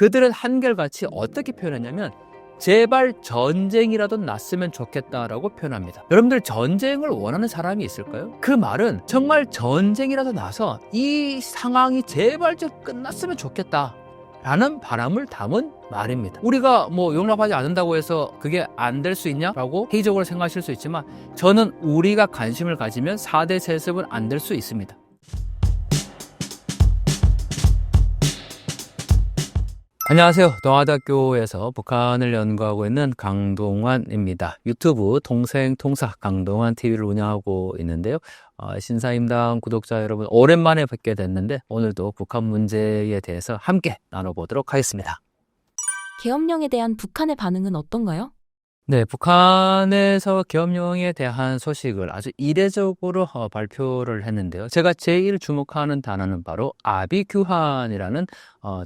그들은 한결같이 어떻게 표현했냐면 제발 전쟁이라도 났으면 좋겠다라고 표현합니다. 여러분들 전쟁을 원하는 사람이 있을까요? 그 말은 정말 전쟁이라도 나서 이 상황이 제발 좀 끝났으면 좋겠다 라는 바람을 담은 말입니다. 우리가 용납하지 않는다고 해서 그게 안 될 수 있냐라고 회의적으로 생각하실 수 있지만 저는 우리가 관심을 가지면 4대 세습은 안 될 수 있습니다. 안녕하세요. 동아대학교에서 북한을 연구하고 있는 강동환입니다. 유튜브 동생통사 강동환TV를 운영하고 있는데요. 신사임당 구독자 여러분 오랜만에 뵙게 됐는데 오늘도 북한 문제에 대해서 함께 나눠보도록 하겠습니다. 계엄령에 대한 북한의 반응은 어떤가요? 네, 북한에서 계엄령에 대한 소식을 아주 이례적으로 발표를 했는데요. 제가 제일 주목하는 단어는 바로 아비규환이라는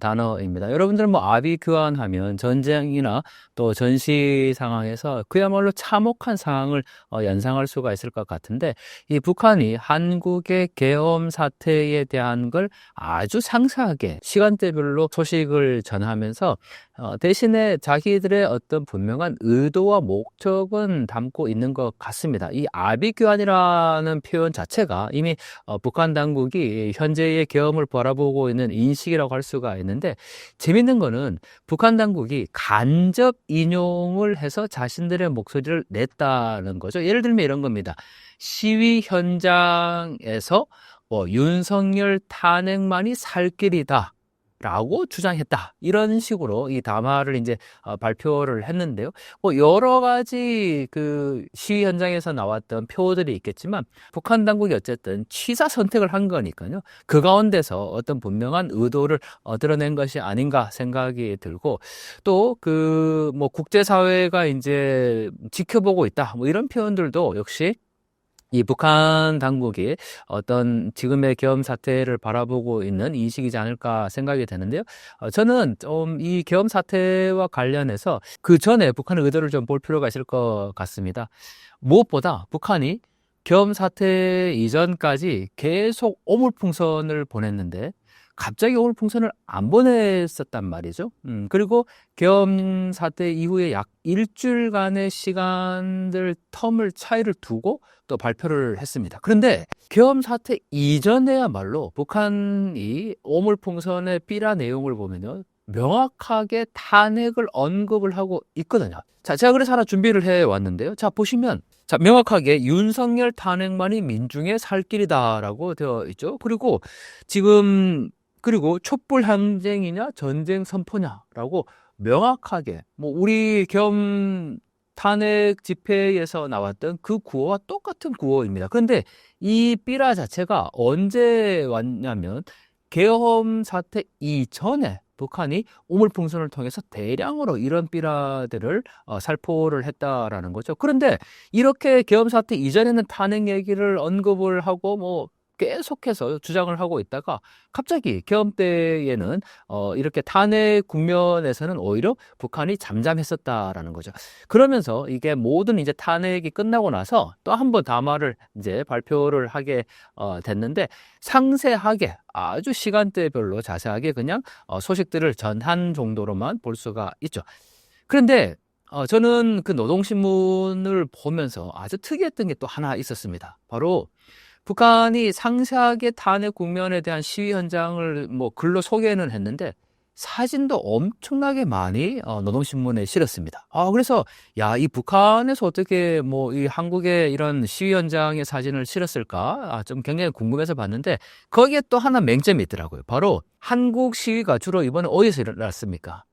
단어입니다. 여러분들 아비규환 하면 전쟁이나 또 전시 상황에서 그야말로 참혹한 상황을 연상할 수가 있을 것 같은데 이 북한이 한국의 계엄 사태에 대한 걸 아주 상세하게 시간대별로 소식을 전하면서 대신에 자기들의 어떤 분명한 의도와 목적은 담고 있는 것 같습니다. 이 아비규환이라는 표현 자체가 이미 북한 당국이 현재의 계엄을 바라보고 있는 인식이라고 할 수가 있는데 재밌는 거는 북한 당국이 간접 인용을 해서 자신들의 목소리를 냈다는 거죠. 예를 들면 이런 겁니다. 시위 현장에서 윤석열 탄핵만이 살 길이다 라고 주장했다. 이런 식으로 이 담화를 이제 발표를 했는데요. 여러 가지 그 시위 현장에서 나왔던 표들이 있겠지만 북한 당국이 어쨌든 취사 선택을 한 거니까요. 그 가운데서 어떤 분명한 의도를 드러낸 것이 아닌가 생각이 들고 또 국제사회가 이제 지켜보고 있다. 이런 표현들도 역시 이 북한 당국이 어떤 지금의 계엄 사태를 바라보고 있는 인식이지 않을까 생각이 되는데요. 저는 좀 이 계엄 사태와 관련해서 그 전에 북한의 의도를 좀 볼 필요가 있을 것 같습니다. 무엇보다 북한이 계엄 사태 이전까지 계속 오물풍선을 보냈는데 갑자기 오물풍선을 안 보냈었단 말이죠. 그리고 계엄 사태 이후에 약 일주일간의 시간들 텀을 차이를 두고 또 발표를 했습니다. 그런데 계엄 사태 이전에야말로 북한이 오물풍선의 삐라 내용을 보면요. 명확하게 탄핵을 언급을 하고 있거든요. 자, 제가 그래서 하나 준비를 해 왔는데요. 자, 보시면 명확하게 윤석열 탄핵만이 민중의 살 길이다라고 되어 있죠. 그리고 촛불 항쟁이냐 전쟁 선포냐라고 명확하게 우리 계엄 탄핵 집회에서 나왔던 그 구호와 똑같은 구호입니다. 그런데 이 삐라 자체가 언제 왔냐면 계엄 사태 이전에 북한이 오물풍선을 통해서 대량으로 이런 삐라들을 살포를 했다라는 거죠. 그런데 이렇게 계엄 사태 이전에는 탄핵 얘기를 언급을 하고 계속해서 주장을 하고 있다가 갑자기 계엄 때에는 이렇게 탄핵 국면에서는 오히려 북한이 잠잠했었다라는 거죠. 그러면서 이게 모든 이제 탄핵이 끝나고 나서 또 한 번 담화를 이제 발표를 하게 됐는데 상세하게 아주 시간대별로 자세하게 그냥 소식들을 전한 정도로만 볼 수가 있죠. 그런데 저는 그 노동신문을 보면서 아주 특이했던 게 또 하나 있었습니다. 바로 북한이 상세하게 탄핵 국면에 대한 시위 현장을 글로 소개는 했는데 사진도 엄청나게 많이 노동신문에 실었습니다. 그래서 이 북한에서 어떻게 이 한국의 이런 시위 현장의 사진을 실었을까? 좀 굉장히 궁금해서 봤는데 거기에 또 하나 맹점이 있더라고요. 바로 한국 시위가 주로 이번에 어디서 일어났습니까?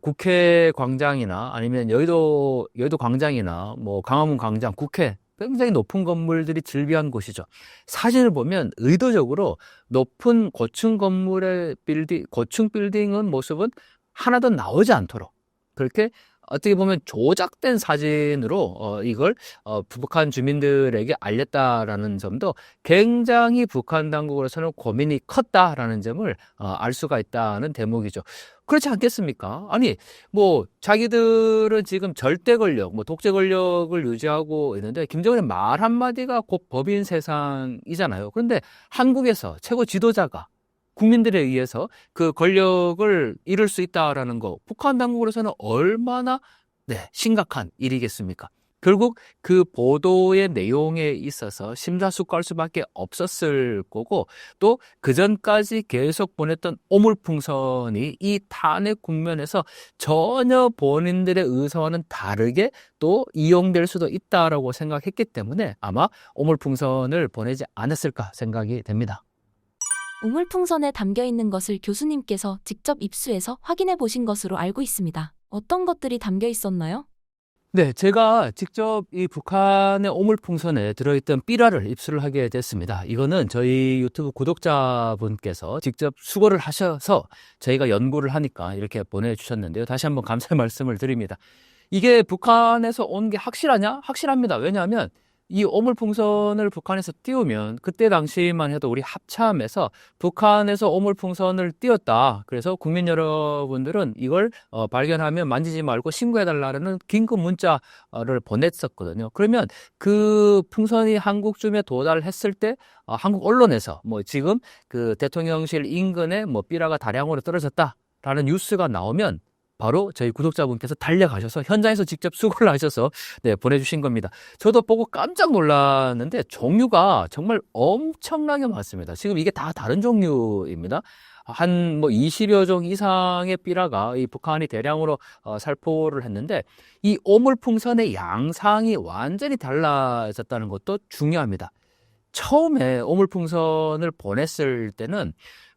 국회 광장이나 아니면 여의도 광장이나 광화문 광장, 국회 굉장히 높은 건물들이 즐비한 곳이죠. 사진을 보면 의도적으로 높은 고층 건물의 고층 빌딩은 모습은 하나도 나오지 않도록 그렇게 어떻게 보면 조작된 사진으로 이걸 북한 주민들에게 알렸다라는 점도 굉장히 북한 당국으로서는 고민이 컸다라는 점을 알 수가 있다는 대목이죠. 그렇지 않겠습니까? 아니 자기들은 지금 절대 권력, 독재 권력을 유지하고 있는데 김정은의 말 한마디가 곧 법인 세상이잖아요. 그런데 한국에서 최고 지도자가 국민들에 의해서 그 권력을 잃을 수 있다라는 거, 북한 당국으로서는 얼마나 심각한 일이겠습니까? 결국 그 보도의 내용에 있어서 심사숙고할 수밖에 없었을 거고, 또 그전까지 계속 보냈던 오물풍선이 이 탄핵 국면에서 전혀 본인들의 의사와는 다르게 또 이용될 수도 있다라고 생각했기 때문에 아마 오물풍선을 보내지 않았을까 생각이 됩니다. 우물풍선에 담겨 있는 것을 교수님께서 직접 입수해서 확인해 보신 것으로 알고 있습니다. 어떤 것들이 담겨 있었나요? 네, 제가 직접 이 북한의 오물풍선에 들어있던 삐라를 입수를 하게 됐습니다. 이거는 저희 유튜브 구독자분께서 직접 수고를 하셔서 저희가 연구를 하니까 이렇게 보내주셨는데요. 다시 한번 감사의 말씀을 드립니다. 이게 북한에서 온 게 확실하냐? 확실합니다. 왜냐하면 이 오물풍선을 북한에서 띄우면 그때 당시만 해도 우리 합참에서 북한에서 오물풍선을 띄웠다. 그래서 국민 여러분들은 이걸 발견하면 만지지 말고 신고해달라는 긴급 문자를 보냈었거든요. 그러면 그 풍선이 한국쯤에 도달했을 때 한국 언론에서 뭐 지금 그 대통령실 인근에 뭐 삐라가 다량으로 떨어졌다라는 뉴스가 나오면 바로 저희 구독자분께서 달려가셔서 현장에서 직접 수고를 하셔서 보내주신 겁니다. 저도 보고 깜짝 놀랐는데 종류가 정말 엄청나게 많습니다. 지금 이게 다 다른 종류입니다. 한 뭐 20여 종 이상의 삐라가 이 북한이 대량으로 살포를 했는데 이 오물풍선의 양상이 완전히 달라졌다는 것도 중요합니다. 처음에 오물풍선을 보냈을 때는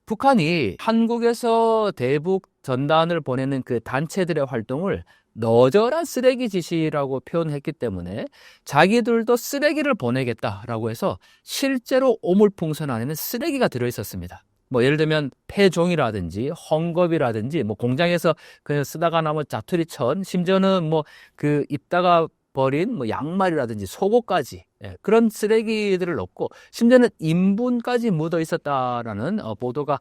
북한이 한국에서 대북 전단을 보내는 그 단체들의 활동을 너절한 쓰레기 짓이라고 표현했기 때문에 자기들도 쓰레기를 보내겠다라고 해서 실제로 오물풍선 안에는 쓰레기가 들어있었습니다. 뭐 예를 들면 폐종이라든지 헝겊이라든지 뭐 공장에서 그냥 쓰다가 남은 자투리천, 심지어는 뭐 그 입다가 버린 뭐 양말이라든지 속옷까지 그런 쓰레기들을 넣고 심지어는 인분까지 묻어 있었다라는 보도가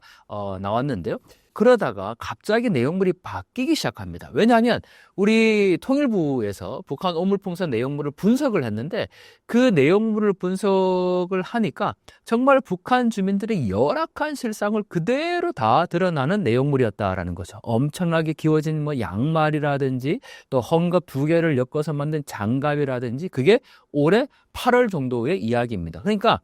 나왔는데요. 그러다가 갑자기 내용물이 바뀌기 시작합니다. 왜냐하면 우리 통일부에서 북한 오물풍선 내용물을 분석을 했는데 그 내용물을 분석을 하니까 정말 북한 주민들의 열악한 실상을 그대로 다 드러나는 내용물이었다라는 거죠. 엄청나게 기워진 뭐 양말이라든지 또 헝겊 2개를 엮어서 만든 장갑이라든지 그게 올해 8월 정도의 이야기입니다. 그러니까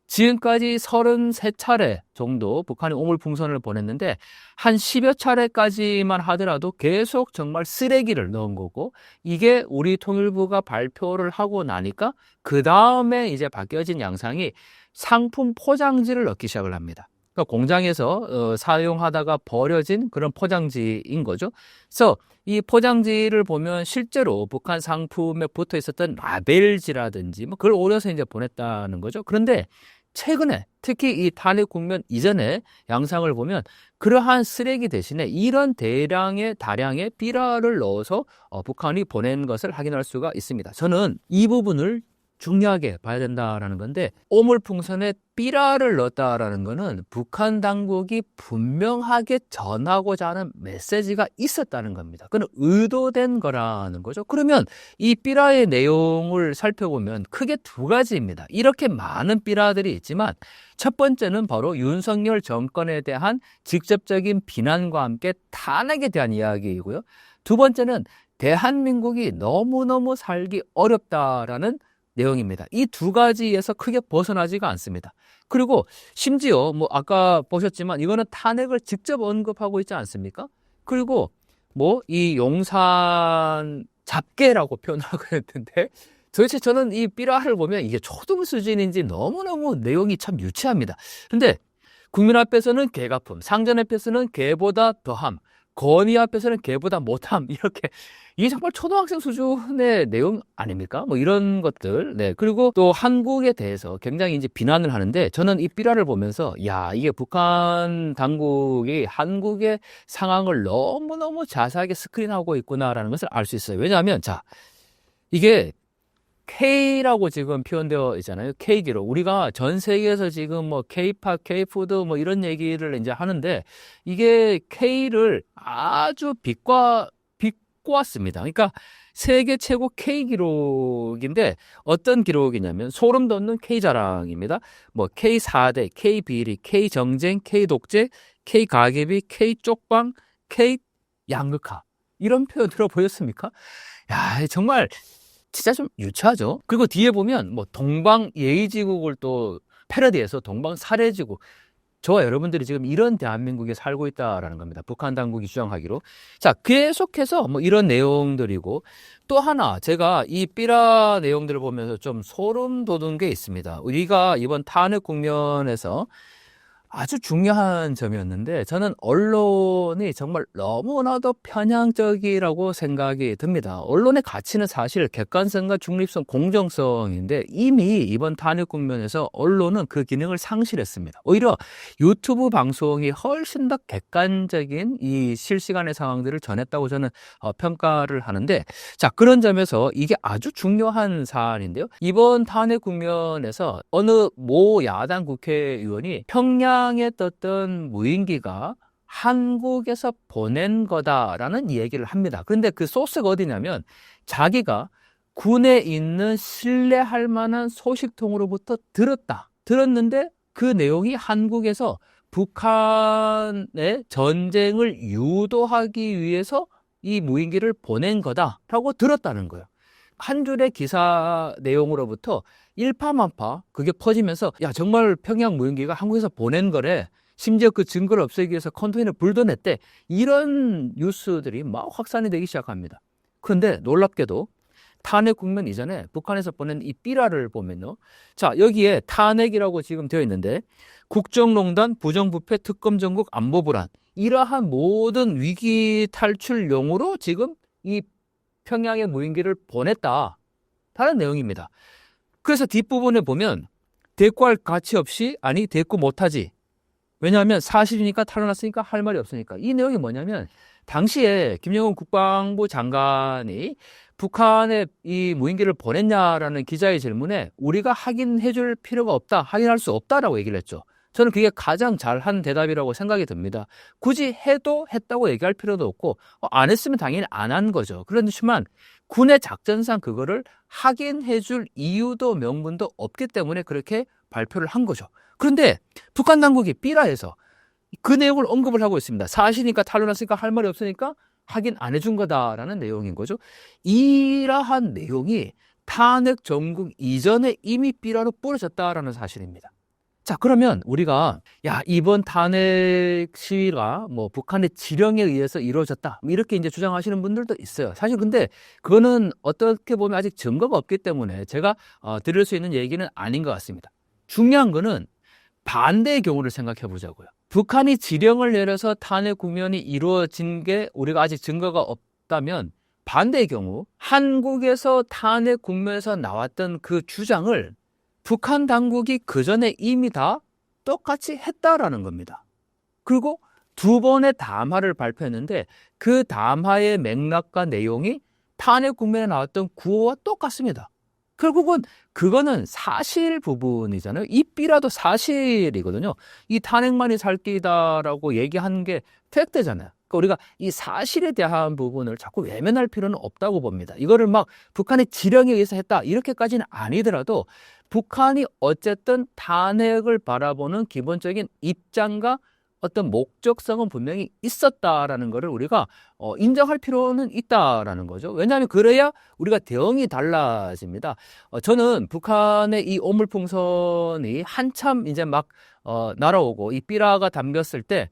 지금까지 33차례 정도 북한이 오물풍선을 보냈는데 한 10여 차례까지만 하더라도 계속 정말 쓰레기를 넣은 거고 이게 우리 통일부가 발표를 하고 나니까 그 다음에 이제 바뀌어진 양상이 상품 포장지를 넣기 시작을 합니다. 그러니까 공장에서 사용하다가 버려진 그런 포장지인 거죠. 그래서 이 포장지를 보면 실제로 북한 상품에 붙어 있었던 라벨지라든지 뭐 그걸 오려서 이제 보냈다는 거죠. 그런데 최근에 특히 이 탄핵 국면 이전에 양상을 보면 그러한 쓰레기 대신에 이런 다량의 삐라를 넣어서 북한이 보낸 것을 확인할 수가 있습니다. 저는 이 부분을 중요하게 봐야 된다라는 건데 오물풍선에 삐라를 넣었다라는 거는 북한 당국이 분명하게 전하고자 하는 메시지가 있었다는 겁니다. 그건 의도된 거라는 거죠. 그러면 이 삐라의 내용을 살펴보면 크게 두 가지입니다. 이렇게 많은 삐라들이 있지만 첫 번째는 바로 윤석열 정권에 대한 직접적인 비난과 함께 탄핵에 대한 이야기이고요. 두 번째는 대한민국이 너무너무 살기 어렵다라는 내용입니다. 이 두 가지에서 크게 벗어나지가 않습니다. 그리고 심지어 뭐 아까 보셨지만 이거는 탄핵을 직접 언급하고 있지 않습니까? 그리고 뭐 이 용산 잡개라고 표현하고 했는데 도대체 저는 이 삐라를 보면 이게 초등 수준인지 너무너무 내용이 참 유치합니다. 근데 국민 앞에서는 개가품, 상전 앞에서는 개보다 더함, 건의 앞에서는 개보다 못함 이렇게 이게 정말 초등학생 수준의 내용 아닙니까? 뭐 이런 것들. 네. 그리고 또 한국에 대해서 굉장히 이제 비난을 하는데 저는 이 삐라를 보면서 야, 이게 북한 당국이 한국의 상황을 너무너무 자세하게 스크린하고 있구나라는 것을 알 수 있어요. 왜냐하면 자, 이게 K라고 지금 표현되어 있잖아요. K기로. 우리가 전 세계에서 지금 뭐 K-팝, K-푸드 뭐 이런 얘기를 이제 하는데 이게 K를 아주 비꼬았습니다. 그러니까 세계 최고 K 기록인데 어떤 기록이냐면 소름 돋는 K 자랑입니다. 뭐 K4대, K 비리, K 정쟁, K 독재, K 가계비, K 쪽방, K 양극화. 이런 표현 들어보셨습니까? 야, 정말 진짜 좀 유치하죠. 그리고 뒤에 보면 뭐 동방 예의지국을 또 패러디해서 동방 사례지국. 저와 여러분들이 지금 이런 대한민국에 살고 있다라는 겁니다. 북한 당국이 주장하기로. 자, 계속해서 뭐 이런 내용들이고 또 하나 제가 이 삐라 내용들을 보면서 좀 소름 돋은 게 있습니다. 우리가 이번 탄핵 국면에서 아주 중요한 점이었는데 저는 언론이 정말 너무나도 편향적이라고 생각이 듭니다. 언론의 가치는 사실 객관성과 중립성, 공정성인데 이미 이번 탄핵 국면에서 언론은 그 기능을 상실했습니다. 오히려 유튜브 방송이 훨씬 더 객관적인 이 실시간의 상황들을 전했다고 저는 평가를 하는데 자, 그런 점에서 이게 아주 중요한 사안인데요. 이번 탄핵 국면에서 어느 모 야당 국회의원이 평양에 떴던 무인기가 한국에서 보낸 거다라는 얘기를 합니다. 그런데 그 소스가 어디냐면 자기가 군에 있는 신뢰할 만한 소식통으로부터 들었는데 그 내용이 한국에서 북한의 전쟁을 유도하기 위해서 이 무인기를 보낸 거다라고 들었다는 거예요. 한 줄의 기사 내용으로부터 일파만파 그게 퍼지면서 야 정말 평양 무인기가 한국에서 보낸 거래. 심지어 그 증거를 없애기 위해서 컨테이너 불도 냈대. 이런 뉴스들이 막 확산이 되기 시작합니다. 그런데 놀랍게도 탄핵 국면 이전에 북한에서 보낸 이 삐라를 보면요. 자, 여기에 탄핵이라고 지금 되어 있는데 국정농단, 부정부패, 특검 전국, 안보불안 이러한 모든 위기 탈출용으로 지금 이 평양에 무인기를 보냈다. 다른 내용입니다. 그래서 뒷부분에 보면 대꾸할 가치 없이 아니 대꾸 못하지. 왜냐하면 사실이니까 탈로났으니까 할 말이 없으니까. 이 내용이 뭐냐면 당시에 김정은 국방부 장관이 북한에 이 무인기를 보냈냐라는 기자의 질문에 우리가 확인해 줄 필요가 없다. 확인할 수 없다라고 얘기를 했죠. 저는 그게 가장 잘한 대답이라고 생각이 듭니다. 굳이 해도 했다고 얘기할 필요도 없고 안 했으면 당연히 안 한 거죠. 그렇지만 군의 작전상 그거를 확인해 줄 이유도 명분도 없기 때문에 그렇게 발표를 한 거죠. 그런데 북한 당국이 삐라에서 그 내용을 언급을 하고 있습니다. 사실이니까 탄로났으니까 할 말이 없으니까 확인 안 해준 거다라는 내용인 거죠. 이러한 내용이 탄핵 전국 이전에 이미 삐라로 뿌려졌다라는 사실입니다. 자, 그러면 우리가 야 이번 탄핵 시위가 뭐 북한의 지령에 의해서 이루어졌다 이렇게 이제 주장하시는 분들도 있어요. 사실 근데 그거는 어떻게 보면 아직 증거가 없기 때문에 제가 드릴 수 있는 얘기는 아닌 것 같습니다. 중요한 거는 반대의 경우를 생각해 보자고요. 북한이 지령을 내려서 탄핵 국면이 이루어진 게 우리가 아직 증거가 없다면 반대의 경우 한국에서 탄핵 국면에서 나왔던 그 주장을 북한 당국이 그 전에 이미 다 똑같이 했다라는 겁니다. 그리고 두 번의 담화를 발표했는데 그 담화의 맥락과 내용이 탄핵 국면에 나왔던 구호와 똑같습니다. 결국은 그거는 사실 부분이잖아요. 이 삐라도 사실이거든요. 이 탄핵만이 살 길이다라고 얘기하는 게 팩트잖아요. 그러니까 우리가 이 사실에 대한 부분을 자꾸 외면할 필요는 없다고 봅니다. 이거를 막 북한의 지령에 의해서 했다 이렇게까지는 아니더라도 북한이 어쨌든 탄핵을 바라보는 기본적인 입장과 어떤 목적성은 분명히 있었다라는 것을 우리가 인정할 필요는 있다라는 거죠. 왜냐하면 그래야 우리가 대응이 달라집니다. 저는 북한의 이 오물풍선이 한참 이제 막 날아오고 이 삐라가 담겼을 때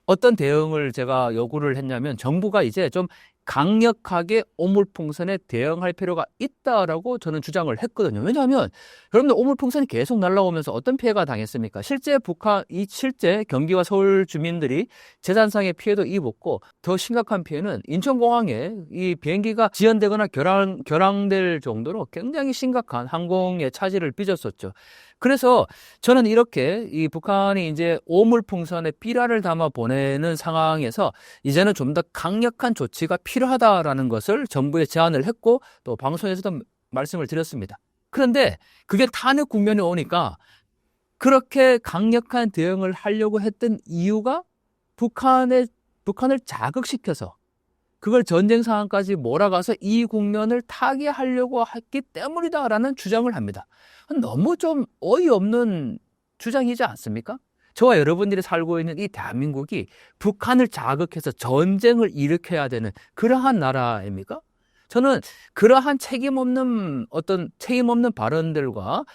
어떤 대응을 제가 요구를 했냐면 정부가 이제 좀 강력하게 오물풍선에 대응할 필요가 있다라고 저는 주장을 했거든요. 왜냐하면 여러분들 오물풍선이 계속 날아오면서 어떤 피해가 당했습니까? 실제 실제 경기와 서울 주민들이 재산상의 피해도 입었고 더 심각한 피해는 인천공항에 이 비행기가 지연되거나 결항될 정도로 굉장히 심각한 항공의 차질을 빚었었죠. 그래서 저는 이렇게 이 북한이 이제 오물풍선에 삐라를 담아 보내는 상황에서 이제는 좀 더 강력한 조치가 필요하다라는 것을 정부에 제안을 했고 또 방송에서도 말씀을 드렸습니다. 그런데 그게 탄핵 국면에 오니까 그렇게 강력한 대응을 하려고 했던 이유가 북한을 자극시켜서 그걸 전쟁 상황까지 몰아가서 이 국면을 타개하려고 했기 때문이다라는 주장을 합니다. 너무 좀 어이없는 주장이지 않습니까? 저와 여러분들이 살고 있는 이 대한민국이 북한을 자극해서 전쟁을 일으켜야 되는 그러한 나라입니까? 저는 그러한 책임 없는 발언들과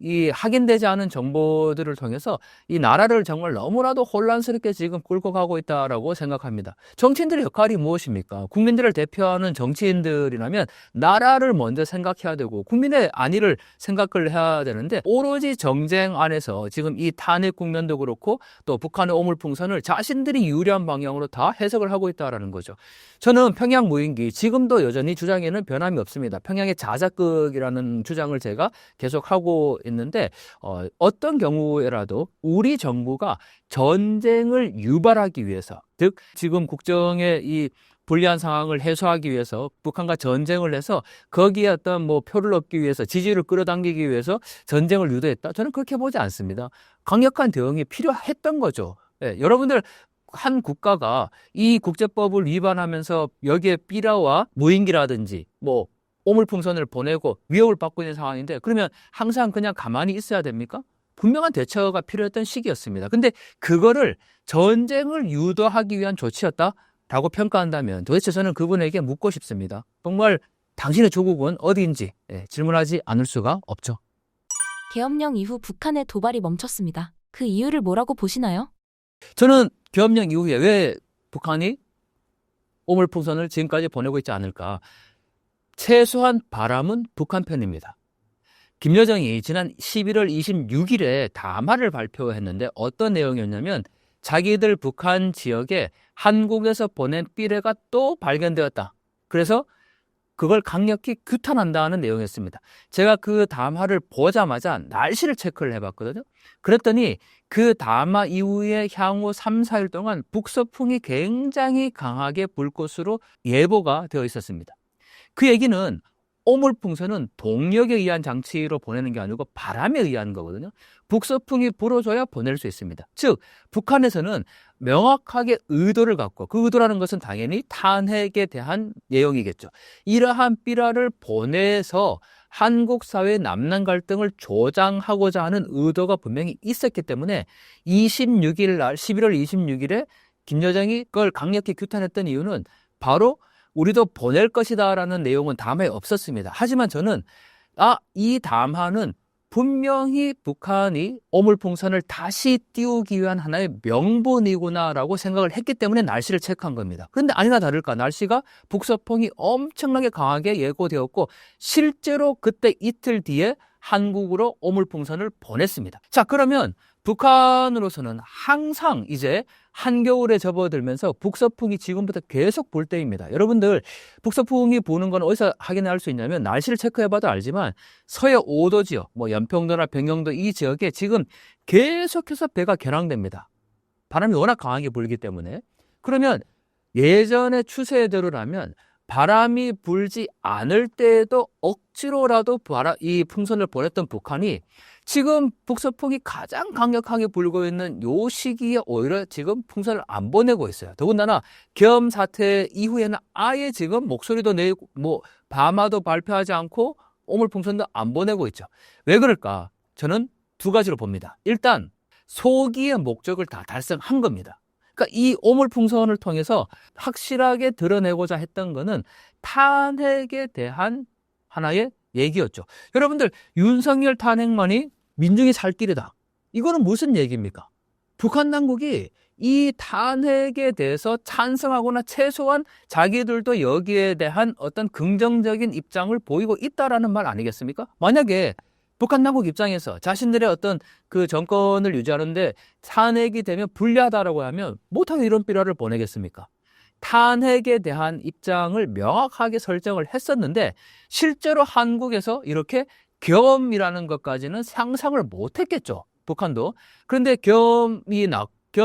이 확인되지 않은 정보들을 통해서 이 나라를 정말 너무나도 혼란스럽게 지금 끌고 가고 있다라고 생각합니다. 정치인들의 역할이 무엇입니까? 국민들을 대표하는 정치인들이라면 나라를 먼저 생각해야 되고 국민의 안위를 생각을 해야 되는데 오로지 정쟁 안에서 지금 이 탄핵 국면도 그렇고 또 북한의 오물풍선을 자신들이 유리한 방향으로 다 해석을 하고 있다라는 거죠. 저는 평양 무인기 지금도 여전히 주장에는 변함이 없습니다. 평양의 자작극이라는 주장을 제가 계속 하고 있는데 어떤 경우에라도 우리 정부가 전쟁을 유발하기 위해서, 즉 지금 국정의 이 불리한 상황을 해소하기 위해서 북한과 전쟁을 해서 거기에 어떤 표를 얻기 위해서 지지를 끌어당기기 위해서 전쟁을 유도했다. 저는 그렇게 보지 않습니다. 강력한 대응이 필요했던 거죠. 예, 여러분들 한 국가가 이 국제법을 위반하면서 여기에 삐라와 무인기라든지 오물풍선을 보내고 위협을 받고 있는 상황인데 그러면 항상 그냥 가만히 있어야 됩니까? 분명한 대처가 필요했던 시기였습니다. 근데 그거를 전쟁을 유도하기 위한 조치였다라고 평가한다면 도대체 저는 그분에게 묻고 싶습니다. 정말 당신의 조국은 어디인지 질문하지 않을 수가 없죠. 계엄령 이후 북한의 도발이 멈췄습니다. 그 이유를 뭐라고 보시나요? 저는 계엄령 이후에 왜 북한이 오물풍선을 지금까지 보내고 있지 않을까? 최소한 바람은 북한 편입니다. 김여정이 지난 11월 26일에 담화를 발표했는데 어떤 내용이었냐면 자기들 북한 지역에 한국에서 보낸 삐레가 또 발견되었다. 그래서 그걸 강력히 규탄한다는 내용이었습니다. 제가 그 담화를 보자마자 날씨를 체크를 해봤거든요. 그랬더니 그 담화 이후에 향후 3, 4일 동안 북서풍이 굉장히 강하게 불 것으로 예보가 되어 있었습니다. 그 얘기는 오물풍선은 동력에 의한 장치로 보내는 게 아니고 바람에 의한 거거든요. 북서풍이 불어줘야 보낼 수 있습니다. 즉 북한에서는 명확하게 의도를 갖고 그 의도라는 것은 당연히 탄핵에 대한 내용이겠죠. 이러한 삐라를 보내서 한국 사회의 남남 갈등을 조장하고자 하는 의도가 분명히 있었기 때문에 26일 날 11월 26일에 김여정이 그걸 강력히 규탄했던 이유는 바로 우리도 보낼 것이다라는 내용은 담화에 없었습니다. 하지만 저는 이 담화는 분명히 북한이 오물풍선을 다시 띄우기 위한 하나의 명분이구나라고 생각을 했기 때문에 날씨를 체크한 겁니다. 그런데 아니나 다를까 날씨가 북서풍이 엄청나게 강하게 예고되었고 실제로 그때 이틀 뒤에 한국으로 오물풍선을 보냈습니다. 자, 그러면 북한으로서는 항상 이제 한겨울에 접어들면서 북서풍이 지금부터 계속 불 때입니다. 여러분들 북서풍이 부는 건 어디서 확인할 수 있냐면 날씨를 체크해봐도 알지만 서해 5도 지역, 연평도나 병영도 이 지역에 지금 계속해서 배가 결항됩니다. 바람이 워낙 강하게 불기 때문에. 그러면 예전의 추세대로라면 바람이 불지 않을 때에도 억지로라도 이 풍선을 보냈던 북한이 지금 북서풍이 가장 강력하게 불고 있는 요 시기에 오히려 지금 풍선을 안 보내고 있어요. 더군다나 계엄 사태 이후에는 아예 지금 목소리도 내고 담화도 발표하지 않고 오물풍선도 안 보내고 있죠. 왜 그럴까? 저는 두 가지로 봅니다. 일단 소기의 목적을 다 달성한 겁니다. 그러니까 이 오물풍선을 통해서 확실하게 드러내고자 했던 거는 탄핵에 대한 하나의 얘기였죠. 여러분들 윤석열 탄핵만이 민중이 살 길이다. 이거는 무슨 얘기입니까? 북한 당국이 이 탄핵에 대해서 찬성하거나 최소한 자기들도 여기에 대한 어떤 긍정적인 입장을 보이고 있다라는 말 아니겠습니까? 만약에 북한 당국 입장에서 자신들의 어떤 그 정권을 유지하는데 탄핵이 되면 불리하다라고 하면 못하게 이런 삐라를 보내겠습니까? 탄핵에 대한 입장을 명확하게 설정을 했었는데 실제로 한국에서 이렇게 계엄이라는 것까지는 상상을 못했겠죠. 북한도. 그런데 계엄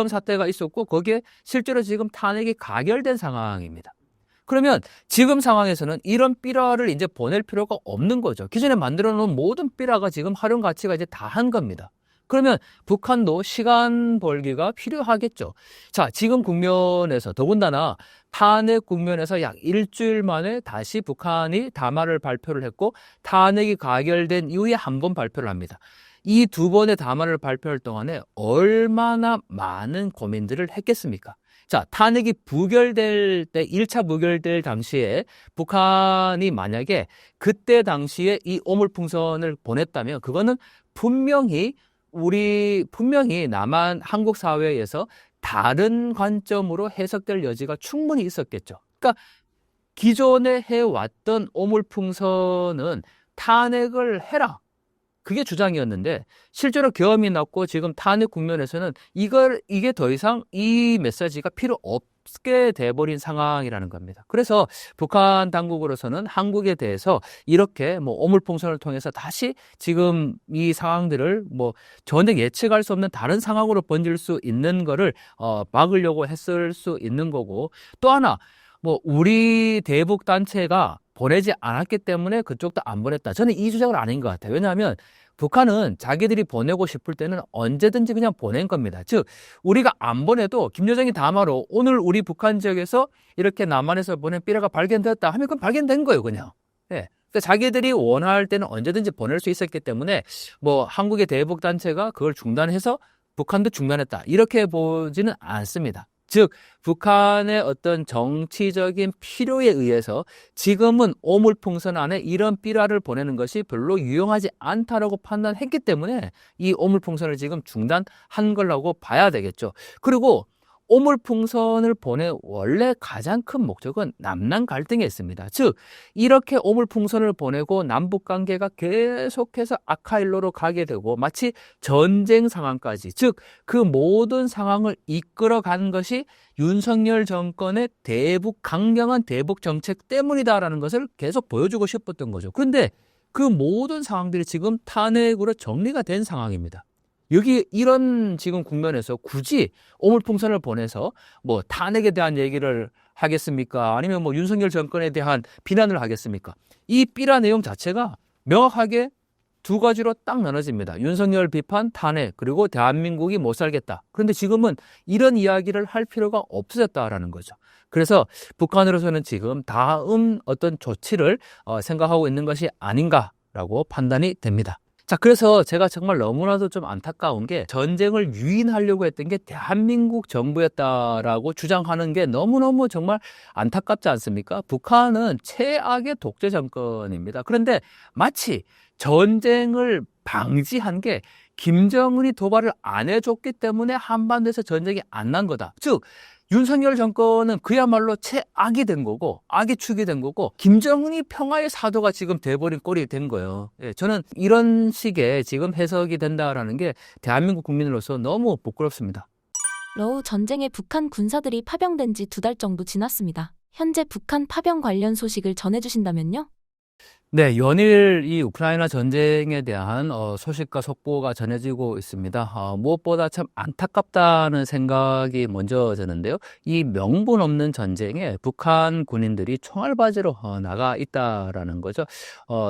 사태가 있었고 거기에 실제로 지금 탄핵이 가결된 상황입니다. 그러면 지금 상황에서는 이런 삐라를 이제 보낼 필요가 없는 거죠. 기존에 만들어 놓은 모든 삐라가 지금 활용 가치가 이제 다 한 겁니다. 그러면 북한도 시간 벌기가 필요하겠죠. 자, 지금 국면에서 더군다나 탄핵 국면에서 약 일주일 만에 다시 북한이 담화를 발표를 했고 탄핵이 가결된 이후에 한 번 발표를 합니다. 이 두 번의 담화를 발표할 동안에 얼마나 많은 고민들을 했겠습니까? 자, 탄핵이 부결될 때, 1차 부결될 당시에 북한이 만약에 그때 당시에 이 오물풍선을 보냈다면 그거는 분명히 남한 한국 사회에서 다른 관점으로 해석될 여지가 충분히 있었겠죠. 그러니까 기존에 해왔던 오물풍선은 탄핵을 해라. 그게 주장이었는데 실제로 계엄이 났고 지금 탄핵 국면에서는 이게 더 이상 이 메시지가 필요 없게 돼버린 상황이라는 겁니다. 그래서 북한 당국으로서는 한국에 대해서 이렇게 오물풍선을 통해서 다시 지금 이 상황들을 전혀 예측할 수 없는 다른 상황으로 번질 수 있는 거를 막으려고 했을 수 있는 거고, 또 하나 우리 대북 단체가 보내지 않았기 때문에 그쪽도 안 보냈다. 저는 이 주장은 아닌 것 같아요. 왜냐하면 북한은 자기들이 보내고 싶을 때는 언제든지 그냥 보낸 겁니다. 즉 우리가 안 보내도 김여정이 담화로 오늘 우리 북한 지역에서 이렇게 남한에서 보낸 삐라가 발견되었다 하면 그건 발견된 거예요, 그냥. 예. 그러니까 자기들이 원할 때는 언제든지 보낼 수 있었기 때문에 한국의 대북 단체가 그걸 중단해서 북한도 중단했다, 이렇게 보지는 않습니다. 즉 북한의 어떤 정치적인 필요에 의해서 지금은 오물풍선 안에 이런 삐라를 보내는 것이 별로 유용하지 않다라고 판단했기 때문에 이 오물풍선을 지금 중단한 거라고 봐야 되겠죠. 그리고 오물풍선을 보낸 원래 가장 큰 목적은 남남 갈등에 있습니다. 즉 이렇게 오물풍선을 보내고 남북관계가 계속해서 악화일로로 가게 되고 마치 전쟁 상황까지, 즉 그 모든 상황을 이끌어간 것이 윤석열 정권의 강경한 대북 정책 때문이다라는 것을 계속 보여주고 싶었던 거죠. 그런데 그 모든 상황들이 지금 탄핵으로 정리가 된 상황입니다. 여기 이런 지금 국면에서 굳이 오물풍선을 보내서 탄핵에 대한 얘기를 하겠습니까? 아니면 윤석열 정권에 대한 비난을 하겠습니까? 이 삐라 내용 자체가 명확하게 두 가지로 딱 나눠집니다. 윤석열 비판, 탄핵, 그리고 대한민국이 못 살겠다. 그런데 지금은 이런 이야기를 할 필요가 없어졌다라는 거죠. 그래서 북한으로서는 지금 다음 어떤 조치를 생각하고 있는 것이 아닌가라고 판단이 됩니다. 자, 그래서 제가 정말 너무나도 좀 안타까운 게 전쟁을 유인하려고 했던 게 대한민국 정부였다라고 주장하는 게 너무너무 정말 안타깝지 않습니까? 북한은 최악의 독재 정권입니다. 그런데 마치 전쟁을 방지한 게 김정은이 도발을 안 해줬기 때문에 한반도에서 전쟁이 안 난 거다. 즉 윤석열 정권은 그야말로 최악이 된 거고 악의 축이 된 거고 김정은이 평화의 사도가 지금 돼버린 꼴이 된 거예요. 예, 저는 이런 식의 지금 해석이 된다라는 게 대한민국 국민으로서 너무 부끄럽습니다. 러우 전쟁에 북한 군사들이 파병된 지 2달 정도 지났습니다. 현재 북한 파병 관련 소식을 전해주신다면요? 네, 연일 이 우크라이나 전쟁에 대한 소식과 속보가 전해지고 있습니다. 무엇보다 참 안타깝다는 생각이 먼저 드는데요. 이 명분 없는 전쟁에 북한 군인들이 총알바지로 나가 있다라는 거죠.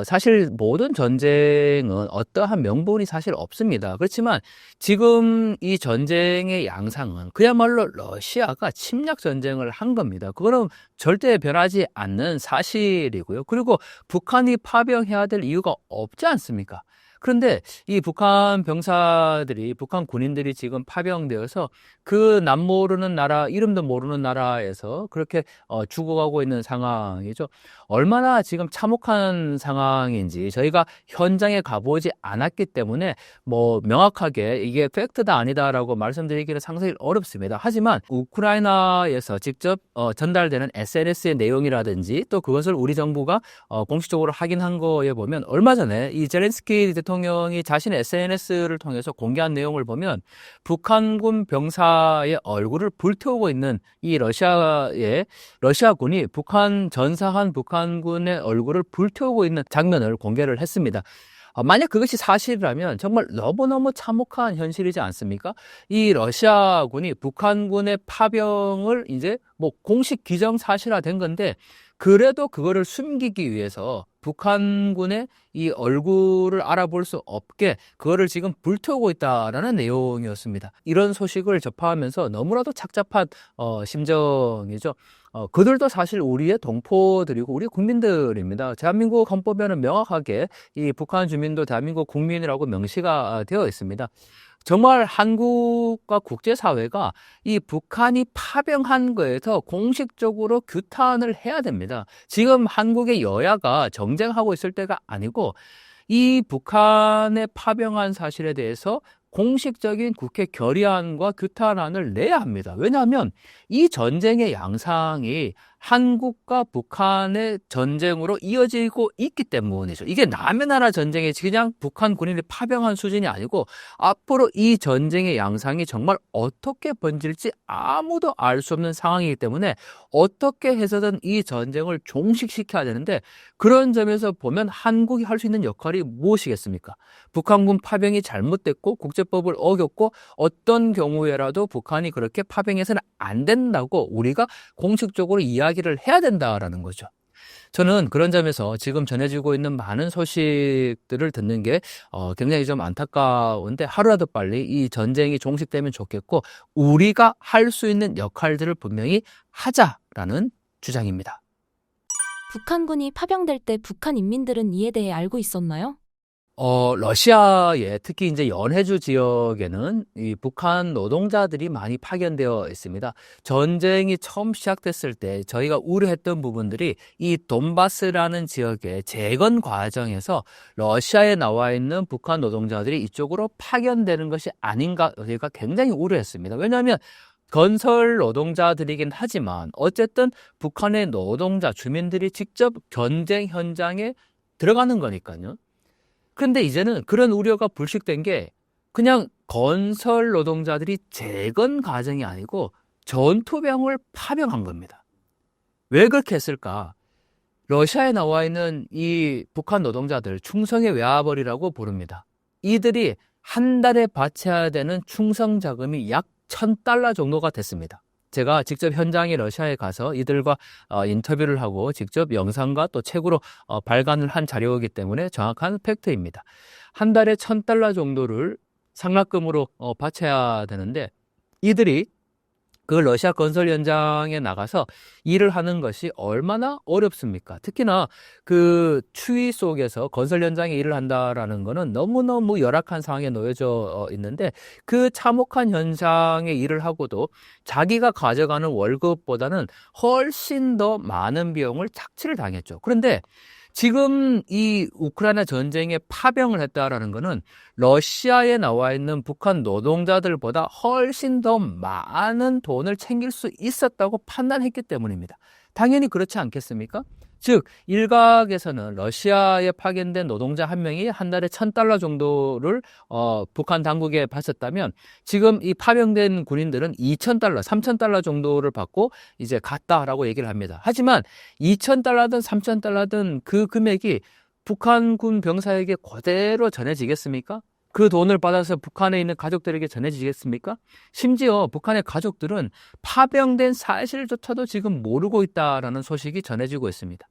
사실 모든 전쟁은 어떠한 명분이 사실 없습니다. 그렇지만 지금 이 전쟁의 양상은 그야말로 러시아가 침략 전쟁을 한 겁니다. 그거는 절대 변하지 않는 사실이고요. 그리고 북한이 파병해야 될 이유가 없지 않습니까? 그런데 이 북한 병사들이, 북한 군인들이 지금 파병되어서 그 남모르는 나라, 이름도 모르는 나라에서 그렇게 죽어가고 있는 상황이죠. 얼마나 지금 참혹한 상황인지 저희가 현장에 가보지 않았기 때문에 명확하게 이게 팩트다 아니다라고 말씀드리기는 상당히 어렵습니다. 하지만 우크라이나에서 직접 전달되는 SNS의 내용이라든지 또 그것을 우리 정부가 공식적으로 확인한 거에 보면 얼마 전에 이 젤렌스키 대통령이 자신의 SNS를 통해서 공개한 내용을 보면 북한군 병사의 얼굴을 불태우고 있는 이 러시아군이 전사한 북한군의 얼굴을 불태우고 있는 장면을 공개를 했습니다. 만약 그것이 사실이라면 정말 너무너무 참혹한 현실이지 않습니까? 이 러시아군이 북한군의 파병을 이제 뭐 공식 기정사실화된 건데, 그래도 그거를 숨기기 위해서 북한군의 이 얼굴을 알아볼 수 없게 그거를 지금 불태우고 있다라는 내용이었습니다. 이런 소식을 접하면서 너무나도 착잡한 심정이죠. 그들도 사실 우리의 동포들이고 우리 국민들입니다. 대한민국 헌법에는 명확하게 이 북한 주민도 대한민국 국민이라고 명시가 되어 있습니다. 정말 한국과 국제사회가 이 북한이 파병한 거에서 공식적으로 규탄을 해야 됩니다. 지금 한국의 여야가 정쟁하고 있을 때가 아니고, 이 북한에 파병한 사실에 대해서 공식적인 국회 결의안과 규탄안을 내야 합니다. 왜냐하면 이 전쟁의 양상이 한국과 북한의 전쟁으로 이어지고 있기 때문이죠. 이게 남의 나라 전쟁이 그냥 북한 군인이 파병한 수준이 아니고, 앞으로 이 전쟁의 양상이 정말 어떻게 번질지 아무도 알 수 없는 상황이기 때문에 어떻게 해서든 이 전쟁을 종식시켜야 되는데, 그런 점에서 보면 한국이 할 수 있는 역할이 무엇이겠습니까? 북한군 파병이 잘못됐고 국제법을 어겼고 어떤 경우에라도 북한이 그렇게 파병해서는 안 된다고 우리가 공식적으로 이야기를 해야 된다라는 거죠. 저는 그런 점에서 지금 전해지고 있는 많은 소식들을 듣는 게 굉장히 좀 안타까운데, 하루라도 빨리 이 전쟁이 종식되면 좋겠고, 우리가 할 수 있는 역할들을 분명히 하자라는 주장입니다. 북한군이 파병될 때 북한 인민들은 이에 대해 알고 있었나요? 러시아에 특히 이제 연해주 지역에는 이 북한 노동자들이 많이 파견되어 있습니다. 전쟁이 처음 시작됐을 때 저희가 우려했던 부분들이 이 돈바스라는 지역의 재건 과정에서 러시아에 나와 있는 북한 노동자들이 이쪽으로 파견되는 것이 아닌가, 저희가 굉장히 우려했습니다. 왜냐하면 건설 노동자들이긴 하지만 어쨌든 북한의 노동자, 주민들이 직접 전쟁 현장에 들어가는 거니까요. 근데 이제는 그런 우려가 불식된 게, 그냥 건설 노동자들이 재건 과정이 아니고 전투병을 파병한 겁니다. 왜 그렇게 했을까? 러시아에 나와 있는 이 북한 노동자들 충성의 외아벌이라고 부릅니다. 이들이 한 달에 바쳐야 되는 충성 자금이 약 $1,000 정도가 됐습니다. 제가 직접 현장에 러시아에 가서 이들과 인터뷰를 하고 직접 영상과 또 책으로 발간을 한 자료이기 때문에 정확한 팩트입니다. 한 달에 $1,000 정도를 상납금으로 바쳐야 되는데, 이들이 그 러시아 건설 현장에 나가서 일을 하는 것이 얼마나 어렵습니까? 특히나 그 추위 속에서 건설 현장에 일을 한다라는 거는 너무너무 열악한 상황에 놓여져 있는데, 그 참혹한 현장에 일을 하고도 자기가 가져가는 월급보다는 훨씬 더 많은 비용을 착취를 당했죠. 그런데 지금 이 우크라이나 전쟁에 파병을 했다라는 것은 러시아에 나와 있는 북한 노동자들보다 훨씬 더 많은 돈을 챙길 수 있었다고 판단했기 때문입니다. 당연히 그렇지 않겠습니까? 즉, 일각에서는 러시아에 파견된 노동자 한 명이 한 달에 $1,000 정도를 북한 당국에 바쳤다면, 지금 이 파병된 군인들은 $2,000, $3,000 정도를 받고 이제 갔다라고 얘기를 합니다. 하지만 $2,000든 $3,000든 그 금액이 북한군 병사에게 그대로 전해지겠습니까? 그 돈을 받아서 북한에 있는 가족들에게 전해지겠습니까? 심지어 북한의 가족들은 파병된 사실조차도 지금 모르고 있다라는 소식이 전해지고 있습니다.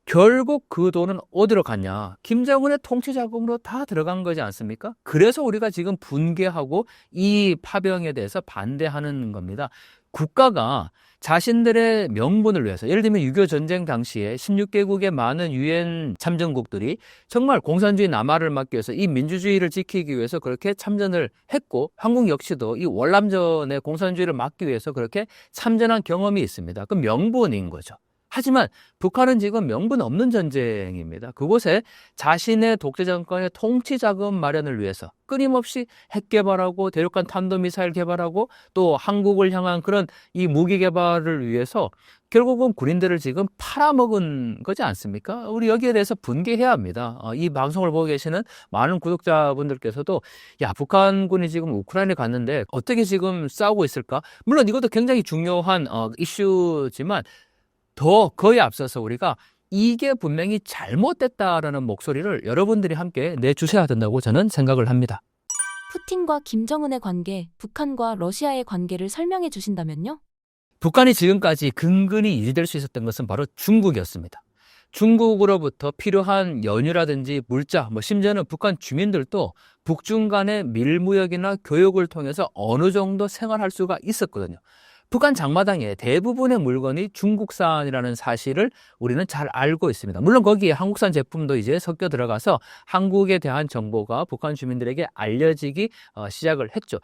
결국 그 돈은 어디로 갔냐? 김정은의 통치 자금으로 다 들어간 거지 않습니까? 그래서 우리가 지금 분개하고 이 파병에 대해서 반대하는 겁니다. 국가가 자신들의 명분을 위해서, 예를 들면 6.25 전쟁 당시에 16개국의 많은 유엔 참전국들이 정말 공산주의 남하를 막기 위해서, 이 민주주의를 지키기 위해서 그렇게 참전을 했고, 한국 역시도 이 월남전의 공산주의를 막기 위해서 그렇게 참전한 경험이 있습니다. 그 명분인 거죠. 하지만 북한은 지금 명분 없는 전쟁입니다. 그곳에 자신의 독재 정권의 통치 자금 마련을 위해서 끊임없이 핵 개발하고 대륙간 탄도미사일 개발하고 또 한국을 향한 그런 이 무기 개발을 위해서 결국은 군인들을 지금 팔아먹은 거지 않습니까? 우리 여기에 대해서 분개해야 합니다. 이 방송을 보고 계시는 많은 구독자분들께서도, 야, 북한군이 지금 우크라이나에 갔는데 어떻게 지금 싸우고 있을까? 물론 이것도 굉장히 중요한 이슈지만 더 거에 앞서서 우리가 이게 분명히 잘못됐다라는 목소리를 여러분들이 함께 내주셔야 된다고 저는 생각을 합니다. 푸틴과 김정은의 관계, 북한과 러시아의 관계를 설명해 주신다면요? 북한이 지금까지 근근히 이익될 수 있었던 것은 바로 중국이었습니다. 중국으로부터 필요한 연유라든지 물자, 심지어는 북한 주민들도 북중 간의 밀무역이나 교역을 통해서 어느 정도 생활할 수가 있었거든요. 북한 장마당에 대부분의 물건이 중국산이라는 사실을 우리는 잘 알고 있습니다. 물론 거기에 한국산 제품도 이제 섞여 들어가서 한국에 대한 정보가 북한 주민들에게 알려지기 시작을 했죠.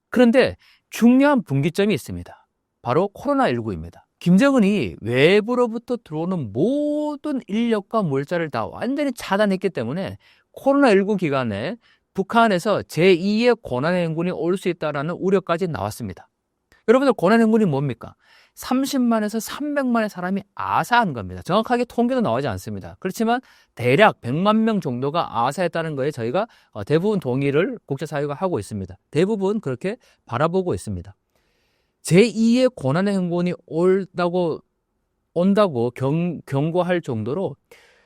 그런데 중요한 분기점이 있습니다. 바로 코로나19입니다. 김정은이 외부로부터 들어오는 모든 인력과 물자를 다 완전히 차단했기 때문에 코로나19 기간에 북한에서 제2의 고난행군이 올 수 있다는 우려까지 나왔습니다. 여러분들 고난행군이 뭡니까? 30만에서 300만의 사람이 아사한 겁니다. 정확하게 통계도 나오지 않습니다. 그렇지만 대략 100만 명 정도가 아사했다는 거에 저희가 대부분 동의를 국제사회가 하고 있습니다. 대부분 그렇게 바라보고 있습니다. 제2의 고난의 행군이 온다고 경고할 정도로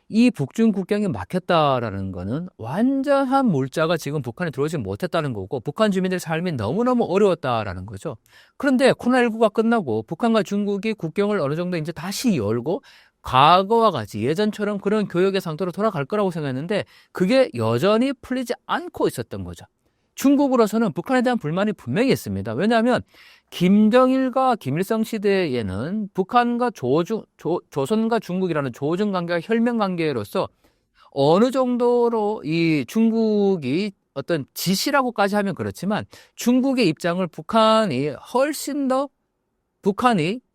이 북중 국경이 막혔다라는 거는 완전한 물자가 지금 북한에 들어오지 못했다는 거고 북한 주민들의 삶이 너무너무 어려웠다라는 거죠. 그런데 코로나19가 끝나고 북한과 중국이 국경을 어느 정도 이제 다시 열고 과거와 같이 예전처럼 그런 교역의 상태로 돌아갈 거라고 생각했는데 그게 여전히 풀리지 않고 있었던 거죠. 중국으로서는 북한에 대한 불만이 분명히 있습니다. 왜냐하면 김정일과 김일성 시대에는 북한과 조선과 중국이라는 조중 관계가 혈맹 관계로서 어느 정도로 이 중국이 어떤 지시라고까지 하면 그렇지만 중국의 입장을 북한이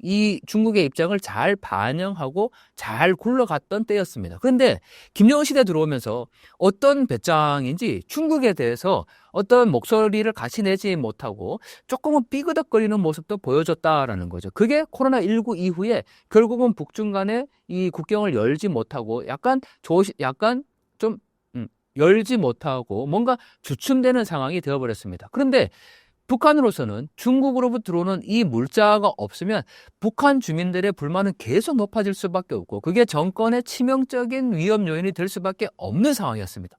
이 중국의 입장을 잘 반영하고 잘 굴러갔던 때였습니다. 그런데 김정은 시대 들어오면서 어떤 배짱인지 중국에 대해서 어떤 목소리를 같이 내지 못하고 조금은 삐그덕거리는 모습도 보여줬다라는 거죠. 그게 코로나19 이후에 결국은 북중 간에 이 국경을 열지 못하고 약간 좀 열지 못하고 뭔가 주춤되는 상황이 되어버렸습니다. 그런데 북한으로서는 중국으로부터 들어오는 이 물자가 없으면 북한 주민들의 불만은 계속 높아질 수밖에 없고 그게 정권의 치명적인 위험 요인이 될 수밖에 없는 상황이었습니다.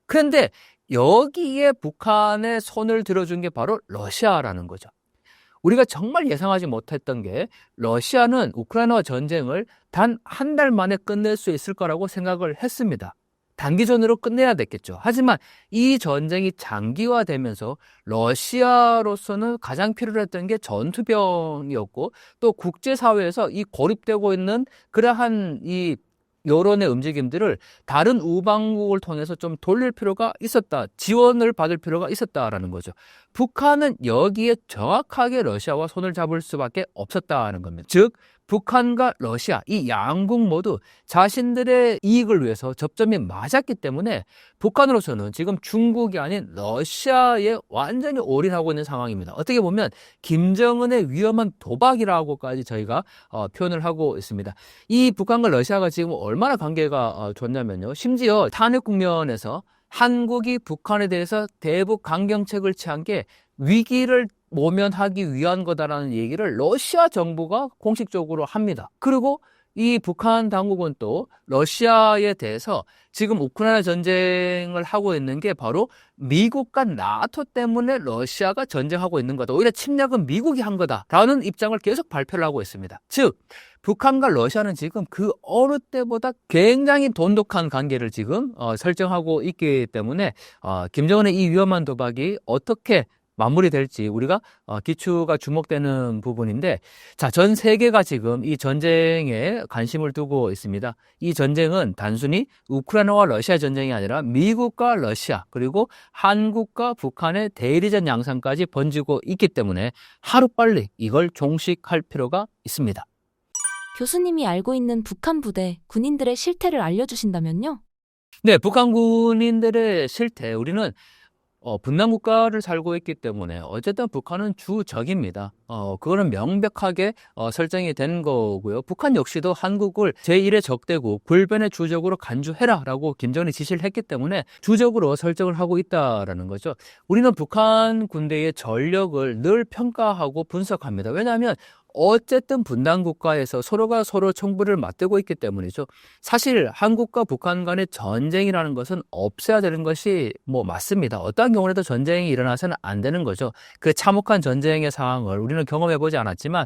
그런데 여기에 북한의 손을 들어준 게 바로 러시아라는 거죠. 우리가 정말 예상하지 못했던 게 러시아는 우크라이나 전쟁을 단 한 달 만에 끝낼 수 있을 거라고 생각을 했습니다. 단기전으로 끝내야 됐겠죠. 하지만 이 전쟁이 장기화되면서 러시아로서는 가장 필요했던 게 전투병이었고 또 국제사회에서 이 고립되고 있는 그러한 이 여론의 움직임들을 다른 우방국을 통해서 좀 돌릴 필요가 있었다. 지원을 받을 필요가 있었다라는 거죠. 북한은 여기에 정확하게 러시아와 손을 잡을 수밖에 없었다는 겁니다. 즉 북한과 러시아 이 양국 모두 자신들의 이익을 위해서 접점이 맞았기 때문에 북한으로서는 지금 중국이 아닌 러시아에 완전히 올인하고 있는 상황입니다. 어떻게 보면 김정은의 위험한 도박이라고까지 저희가 표현을 하고 있습니다. 이 북한과 러시아가 지금 얼마나 관계가 좋냐면요. 심지어 탄핵 국면에서 한국이 북한에 대해서 대북 강경책을 취한 게 위기를 모면하기 위한 거다라는 얘기를 러시아 정부가 공식적으로 합니다. 그리고 이 북한 당국은 또 러시아에 대해서 지금 우크라이나 전쟁을 하고 있는 게 바로 미국과 나토 때문에 러시아가 전쟁하고 있는 거다. 오히려 침략은 미국이 한 거다라는 입장을 계속 발표를 하고 있습니다. 즉 북한과 러시아는 지금 그 어느 때보다 굉장히 돈독한 관계를 지금 설정하고 있기 때문에 김정은의 이 위험한 도박이 어떻게 마무리될지 우리가 기추가 주목되는 부분인데 자, 전 세계가 지금 이 전쟁에 관심을 두고 있습니다. 이 전쟁은 단순히 우크라이나와 러시아 전쟁이 아니라 미국과 러시아 그리고 한국과 북한의 대리전 양상까지 번지고 있기 때문에 하루빨리 이걸 종식할 필요가 있습니다. 교수님이 알고 있는 북한 부대, 군인들의 실태를 알려주신다면요? 네, 북한 군인들의 실태 우리는 분단 국가를 살고 있기 때문에 어쨌든 북한은 주적입니다. 그거는 명백하게 설정이 된 거고요. 북한 역시도 한국을 제1의 적대국, 불변의 주적으로 간주해라라고 김정은이 지시를 했기 때문에 주적으로 설정을 하고 있다라는 거죠. 우리는 북한 군대의 전력을 늘 평가하고 분석합니다. 왜냐하면 어쨌든 분단 국가에서 서로가 서로 총부를 맞대고 있기 때문이죠. 사실 한국과 북한 간의 전쟁이라는 것은 없어야 되는 것이 뭐 맞습니다. 어떠한 경우라도 전쟁이 일어나서는 안 되는 거죠. 그 참혹한 전쟁의 상황을 우리는 경험해 보지 않았지만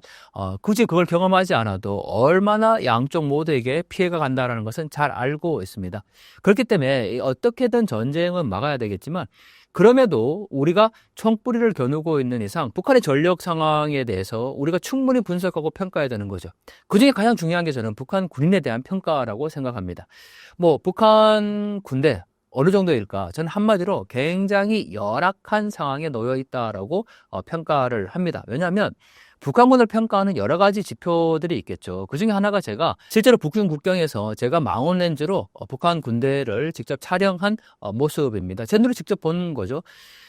굳이 그걸 경험하지 않아도 얼마나 양쪽 모두에게 피해가 간다라는 것은 잘 알고 있습니다. 그렇기 때문에 어떻게든 전쟁은 막아야 되겠지만 그럼에도 우리가 총뿌리를 겨누고 있는 이상 북한의 전력 상황에 대해서 우리가 충분히 분석하고 평가해야 되는 거죠. 그중에 가장 중요한 게 저는 북한 군인에 대한 평가라고 생각합니다. 뭐 북한 군대 어느 정도일까? 저는 한마디로 굉장히 열악한 상황에 놓여 있다라고 평가를 합니다. 왜냐하면 북한군을 평가하는 여러 가지 지표들이 있겠죠. 그중에 하나가 제가 실제로 북중 국경에서 제가 망원 렌즈로 북한 군대를 직접 촬영한 모습입니다. 제 눈으로 직접 본 거죠.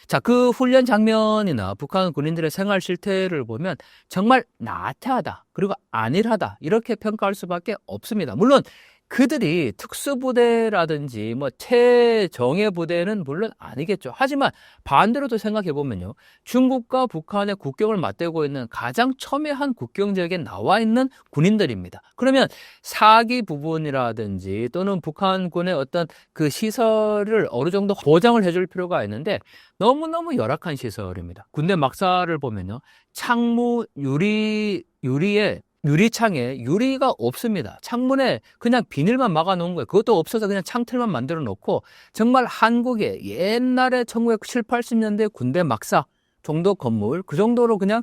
자, 그 훈련 장면이나 북한 군인들의 생활 실태를 보면 정말 나태하다, 그리고 안일하다, 이렇게 평가할 수밖에 없습니다. 물론 그들이 특수부대라든지 뭐 최정예 부대는 물론 아니겠죠. 하지만 반대로도 생각해 보면요, 중국과 북한의 국경을 맞대고 있는 가장 첨예한 국경 지역에 나와 있는 군인들입니다. 그러면 사기 부분이라든지 또는 북한군의 어떤 그 시설을 어느 정도 보장을 해줄 필요가 있는데 너무너무 열악한 시설입니다. 군대 막사를 보면요, 창문 유리에 유리창에 유리가 없습니다. 창문에 그냥 비닐만 막아 놓은 거예요. 그것도 없어서 그냥 창틀만 만들어 놓고 정말 한국의 옛날에 1970, 80년대 군대 막사 정도 건물, 그 정도로 그냥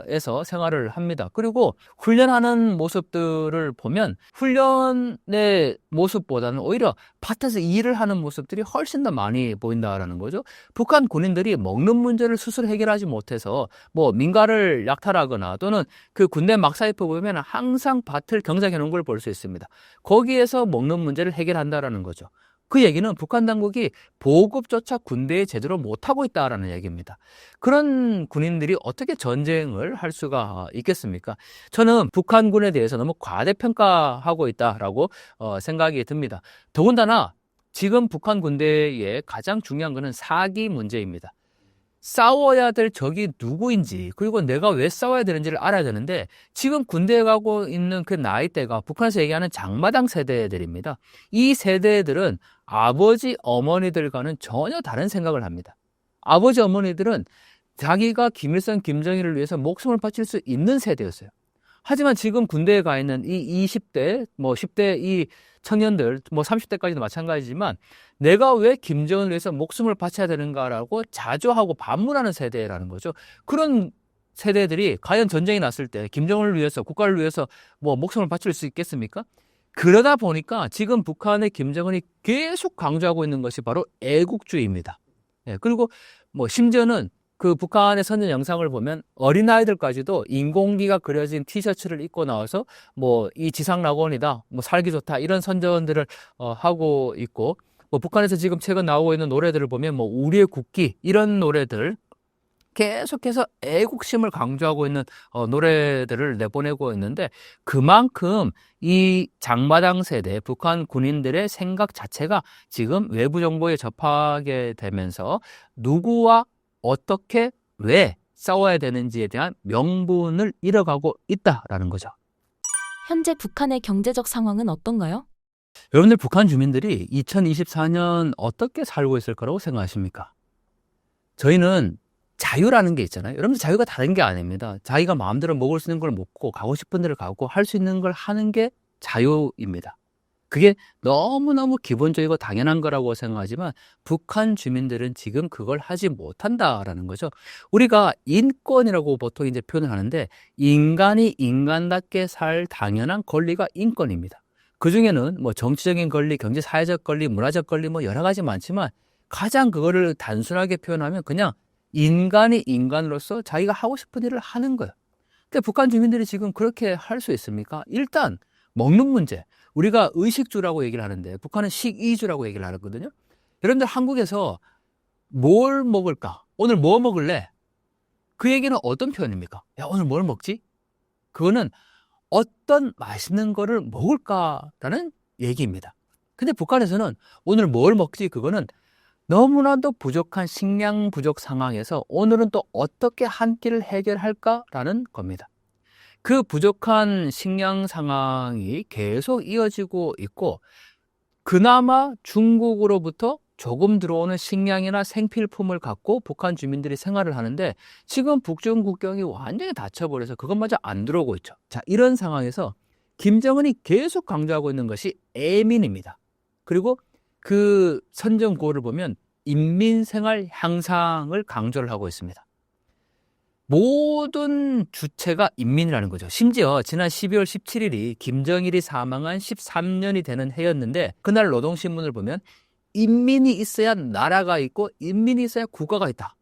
에서 생활을 합니다. 그리고 훈련하는 모습들을 보면 훈련의 모습보다는 오히려 밭에서 일을 하는 모습들이 훨씬 더 많이 보인다라는 거죠. 북한 군인들이 먹는 문제를 스스로 해결하지 못해서 뭐 민가를 약탈하거나 또는 그 군대 막사에 보면 항상 밭을 경작해 놓은 걸 볼 수 있습니다. 거기에서 먹는 문제를 해결한다라는 거죠. 그 얘기는 북한 당국이 보급조차 군대에 제대로 못하고 있다라는 얘기입니다. 그런 군인들이 어떻게 전쟁을 할 수가 있겠습니까? 저는 북한군에 대해서 너무 과대평가하고 있다라고 생각이 듭니다. 더군다나 지금 북한 군대의 가장 중요한 것은 사기 문제입니다. 싸워야 될 적이 누구인지, 그리고 내가 왜 싸워야 되는지를 알아야 되는데 지금 군대에 가고 있는 그 나이대가 북한에서 얘기하는 장마당 세대들입니다. 이 세대들은 아버지 어머니들과는 전혀 다른 생각을 합니다. 아버지 어머니들은 자기가 김일성 김정일을 위해서 목숨을 바칠 수 있는 세대였어요. 하지만 지금 군대에 가 있는 이 20대, 뭐 10대 이 청년들, 뭐 30대까지도 마찬가지지만 내가 왜 김정은을 위해서 목숨을 바쳐야 되는가라고 자조하고 반문하는 세대라는 거죠. 그런 세대들이 과연 전쟁이 났을 때 김정은을 위해서, 국가를 위해서 뭐 목숨을 바칠 수 있겠습니까? 그러다 보니까 지금 북한의 김정은이 계속 강조하고 있는 것이 바로 애국주의입니다. 예, 그리고 뭐 심지어는 그 북한의 선전 영상을 보면 어린아이들까지도 인공기가 그려진 티셔츠를 입고 나와서 뭐 이 지상낙원이다, 뭐 살기 좋다, 이런 선전들을 하고 있고, 뭐 북한에서 지금 최근 나오고 있는 노래들을 보면 뭐 우리의 국기, 이런 노래들 계속해서 애국심을 강조하고 있는 노래들을 내보내고 있는데, 그만큼 이 장마당 세대 북한 군인들의 생각 자체가 지금 외부 정보에 접하게 되면서 누구와 어떻게 왜 싸워야 되는지에 대한 명분을 잃어가고 있다라는 거죠. 현재 북한의 경제적 상황은 어떤가요? 여러분들, 북한 주민들이 2024년 어떻게 살고 있을 거라고 생각하십니까? 저희는 자유라는 게 있잖아요. 여러분들, 자유가 다른 게 아닙니다. 자기가 마음대로 먹을 수 있는 걸 먹고 가고 싶은 데를 가고 할 수 있는 걸 하는 게 자유입니다. 그게 너무너무 기본적이고 당연한 거라고 생각하지만 북한 주민들은 지금 그걸 하지 못한다라는 거죠. 우리가 인권이라고 보통 이제 표현을 하는데, 인간이 인간답게 살 당연한 권리가 인권입니다. 그 중에는 뭐 정치적인 권리, 경제 사회적 권리, 문화적 권리, 뭐 여러 가지 많지만 가장 그거를 단순하게 표현하면 그냥 인간이 인간으로서 자기가 하고 싶은 일을 하는 거예요. 근데 북한 주민들이 지금 그렇게 할 수 있습니까? 일단 먹는 문제, 우리가 의식주라고 얘기를 하는데 북한은 식이주라고 얘기를 하거든요. 여러분들, 한국에서 뭘 먹을까? 오늘 뭐 먹을래? 그 얘기는 어떤 표현입니까? 야, 오늘 뭘 먹지? 그거는 어떤 맛있는 거를 먹을까라는 얘기입니다. 근데 북한에서는 오늘 뭘 먹지? 그거는 너무나도 부족한 식량 부족 상황에서 오늘은 또 어떻게 한 끼를 해결할까라는 겁니다. 그 부족한 식량 상황이 계속 이어지고 있고, 그나마 중국으로부터 조금 들어오는 식량이나 생필품을 갖고 북한 주민들이 생활을 하는데, 지금 북중 국경이 완전히 닫혀버려서 그것마저 안 들어오고 있죠. 자, 이런 상황에서 김정은이 계속 강조하고 있는 것이 애민입니다. 그리고 그 선전구호를 보면 인민생활 향상을 강조를 하고 있습니다. 모든 주체가 인민이라는 거죠. 심지어 지난 12월 17일이 김정일이 사망한 13년이 되는 해였는데, 그날 노동신문을 보면 인민이 있어야 나라가 있고 인민이 있어야 국가가 있다.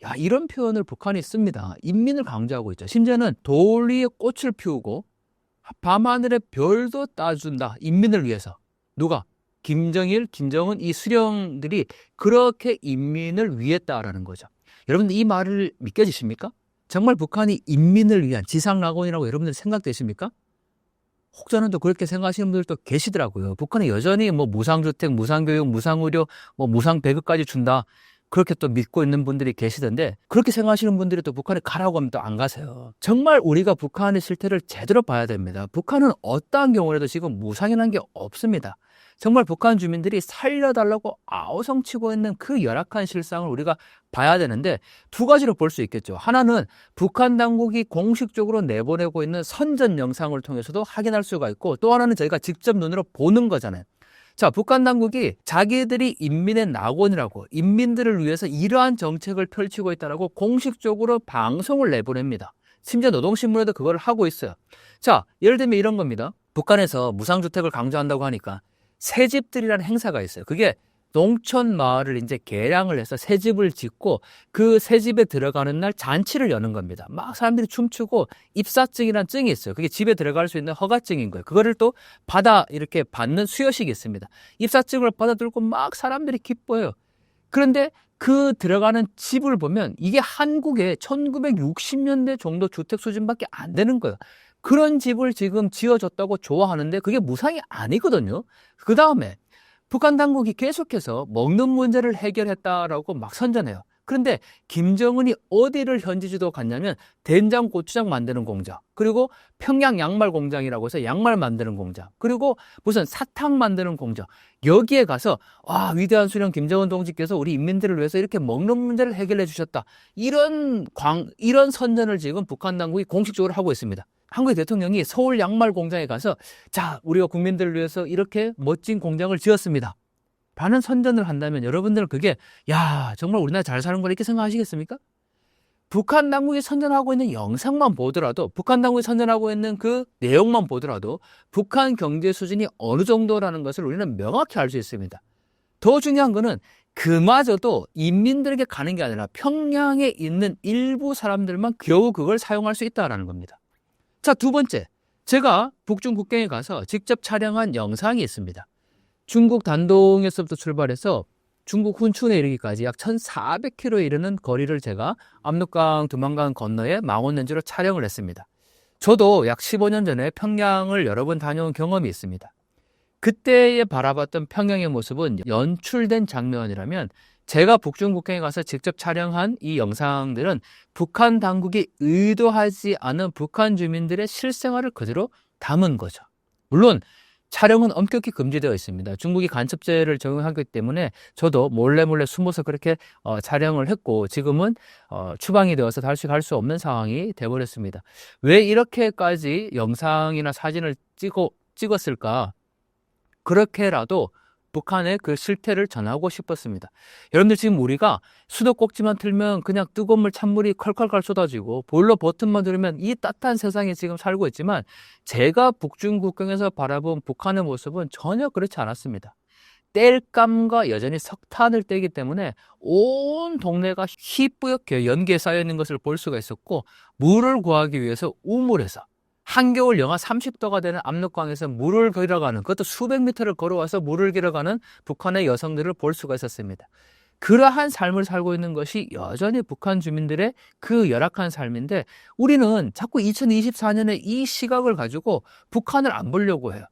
야, 이런 표현을 북한이 씁니다. 인민을 강조하고 있죠. 심지어는 돌 위에 꽃을 피우고 밤하늘에 별도 따준다. 인민을 위해서. 누가? 김정일, 김정은 이 수령들이 그렇게 인민을 위했다라는 거죠. 여러분들 이 말을 믿겨지십니까? 정말 북한이 인민을 위한 지상낙원이라고 여러분들 생각되십니까? 혹자는 또 그렇게 생각하시는 분들도 계시더라고요. 북한이 여전히 뭐 무상주택, 무상교육, 무상의료, 뭐 무상배급까지 준다. 그렇게 또 믿고 있는 분들이 계시던데, 그렇게 생각하시는 분들이 또 북한에 가라고 하면 또 안 가세요. 정말 우리가 북한의 실태를 제대로 봐야 됩니다. 북한은 어떠한 경우라도 지금 무상이라는 게 없습니다. 정말 북한 주민들이 살려달라고 아우성치고 있는 그 열악한 실상을 우리가 봐야 되는데, 두 가지로 볼 수 있겠죠. 하나는 북한 당국이 공식적으로 내보내고 있는 선전 영상을 통해서도 확인할 수가 있고, 또 하나는 저희가 직접 눈으로 보는 거잖아요. 자, 북한 당국이 자기들이 인민의 낙원이라고, 인민들을 위해서 이러한 정책을 펼치고 있다라고 공식적으로 방송을 내보냅니다. 심지어 노동신문에도 그걸 하고 있어요. 자, 예를 들면 이런 겁니다. 북한에서 무상주택을 강조한다고 하니까 새집들이라는 행사가 있어요. 그게 농촌 마을을 이제 개량을 해서 새 집을 짓고 그 새 집에 들어가는 날 잔치를 여는 겁니다. 막 사람들이 춤추고, 입사증이라는 증이 있어요. 그게 집에 들어갈 수 있는 허가증인 거예요. 그거를 또 이렇게 받는 수여식이 있습니다. 입사증을 받아 들고 막 사람들이 기뻐해요. 그런데 그 들어가는 집을 보면 이게 한국의 1960년대 정도 주택 수준밖에 안 되는 거예요. 그런 집을 지금 지어줬다고 좋아하는데 그게 무상이 아니거든요. 그 다음에 북한 당국이 계속해서 먹는 문제를 해결했다라고 막 선전해요. 그런데 김정은이 어디를 현지지도 갔냐면 된장 고추장 만드는 공장, 그리고 평양 양말 공장이라고 해서 양말 만드는 공장, 그리고 무슨 사탕 만드는 공장, 여기에 가서 와, 위대한 수령 김정은 동지께서 우리 인민들을 위해서 이렇게 먹는 문제를 해결해 주셨다, 이런 선전을 지금 북한 당국이 공식적으로 하고 있습니다. 한국의 대통령이 서울 양말 공장에 가서 자, 우리가 국민들을 위해서 이렇게 멋진 공장을 지었습니다 라는 선전을 한다면, 여러분들은 그게 야, 정말 우리나라 잘 사는 거라 이렇게 생각하시겠습니까? 북한 당국이 선전하고 있는 영상만 보더라도, 북한 당국이 선전하고 있는 그 내용만 보더라도 북한 경제 수준이 어느 정도라는 것을 우리는 명확히 알 수 있습니다. 더 중요한 거는 그마저도 인민들에게 가는 게 아니라 평양에 있는 일부 사람들만 겨우 그걸 사용할 수 있다는 겁니다. 자, 두 번째, 제가 북중 국경에 가서 직접 촬영한 영상이 있습니다. 중국 단동에서부터 출발해서 중국 훈춘에 이르기까지 약 1,400km에 이르는 거리를 제가 압록강, 두만강 건너에 망원렌즈로 촬영을 했습니다. 저도 약 15년 전에 평양을 여러 번 다녀온 경험이 있습니다. 그때에 바라봤던 평양의 모습은 연출된 장면이라면, 제가 북중 국경에 가서 직접 촬영한 이 영상들은 북한 당국이 의도하지 않은 북한 주민들의 실생활을 그대로 담은 거죠. 물론 촬영은 엄격히 금지되어 있습니다. 중국이 간첩죄를 적용하기 때문에 저도 몰래 숨어서 그렇게 촬영을 했고, 지금은 추방이 되어서 다시 갈 수 없는 상황이 되어버렸습니다. 왜 이렇게까지 영상이나 사진을 찍었을까? 그렇게라도 북한의 그 실태를 전하고 싶었습니다. 여러분들, 지금 우리가 수도꼭지만 틀면 그냥 뜨거운 물, 찬물이 컬컬컬 쏟아지고 보일러 버튼만 누르면 이 따뜻한 세상에 지금 살고 있지만, 제가 북중 국경에서 바라본 북한의 모습은 전혀 그렇지 않았습니다. 땔감과 여전히 석탄을 떼기 때문에 온 동네가 희뿌옇게 연기에 쌓여 있는 것을 볼 수가 있었고, 물을 구하기 위해서 우물에서 한겨울 영하 30도가 되는 압록강에서 물을 길어가는, 그것도 수백 미터를 걸어와서 물을 길어가는 북한의 여성들을 볼 수가 있었습니다. 그러한 삶을 살고 있는 것이 여전히 북한 주민들의 그 열악한 삶인데, 우리는 자꾸 2024년에 이 시각을 가지고 북한을 안 보려고 해요.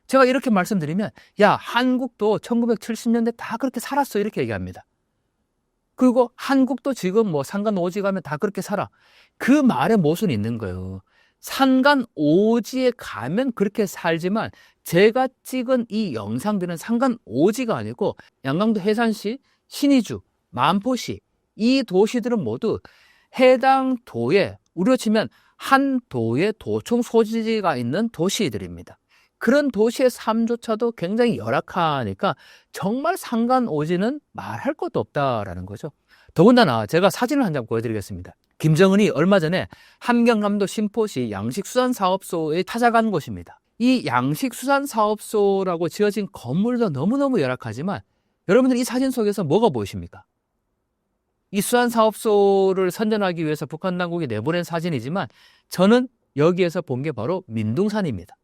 제가 이렇게 말씀드리면, 야, 한국도 1970년대 다 그렇게 살았어, 이렇게 얘기합니다. 그리고 한국도 지금 뭐 상간 오지 가면 다 그렇게 살아. 그 말에 모순이 있는 거예요. 산간 오지에 가면 그렇게 살지만 제가 찍은 이 영상들은 산간 오지가 아니고 양강도 해산시, 신의주, 만포시 이 도시들은 모두 해당 도에 우리로 치면 한 도의 도청 소지가 있는 도시들입니다. 그런 도시의 삶조차도 굉장히 열악하니까 정말 산간 오지는 말할 것도 없다라는 거죠. 더군다나 제가 사진을 한 장 보여드리겠습니다. 김정은이 얼마 전에 함경남도 신포시 양식수산사업소에 찾아간 곳입니다. 이 양식수산사업소라고 지어진 건물도 너무너무 열악하지만 여러분들 이 사진 속에서 뭐가 보이십니까? 이 수산사업소를 선전하기 위해서 북한 당국이 내보낸 사진이지만 저는 여기에서 본 게 바로 민둥산입니다.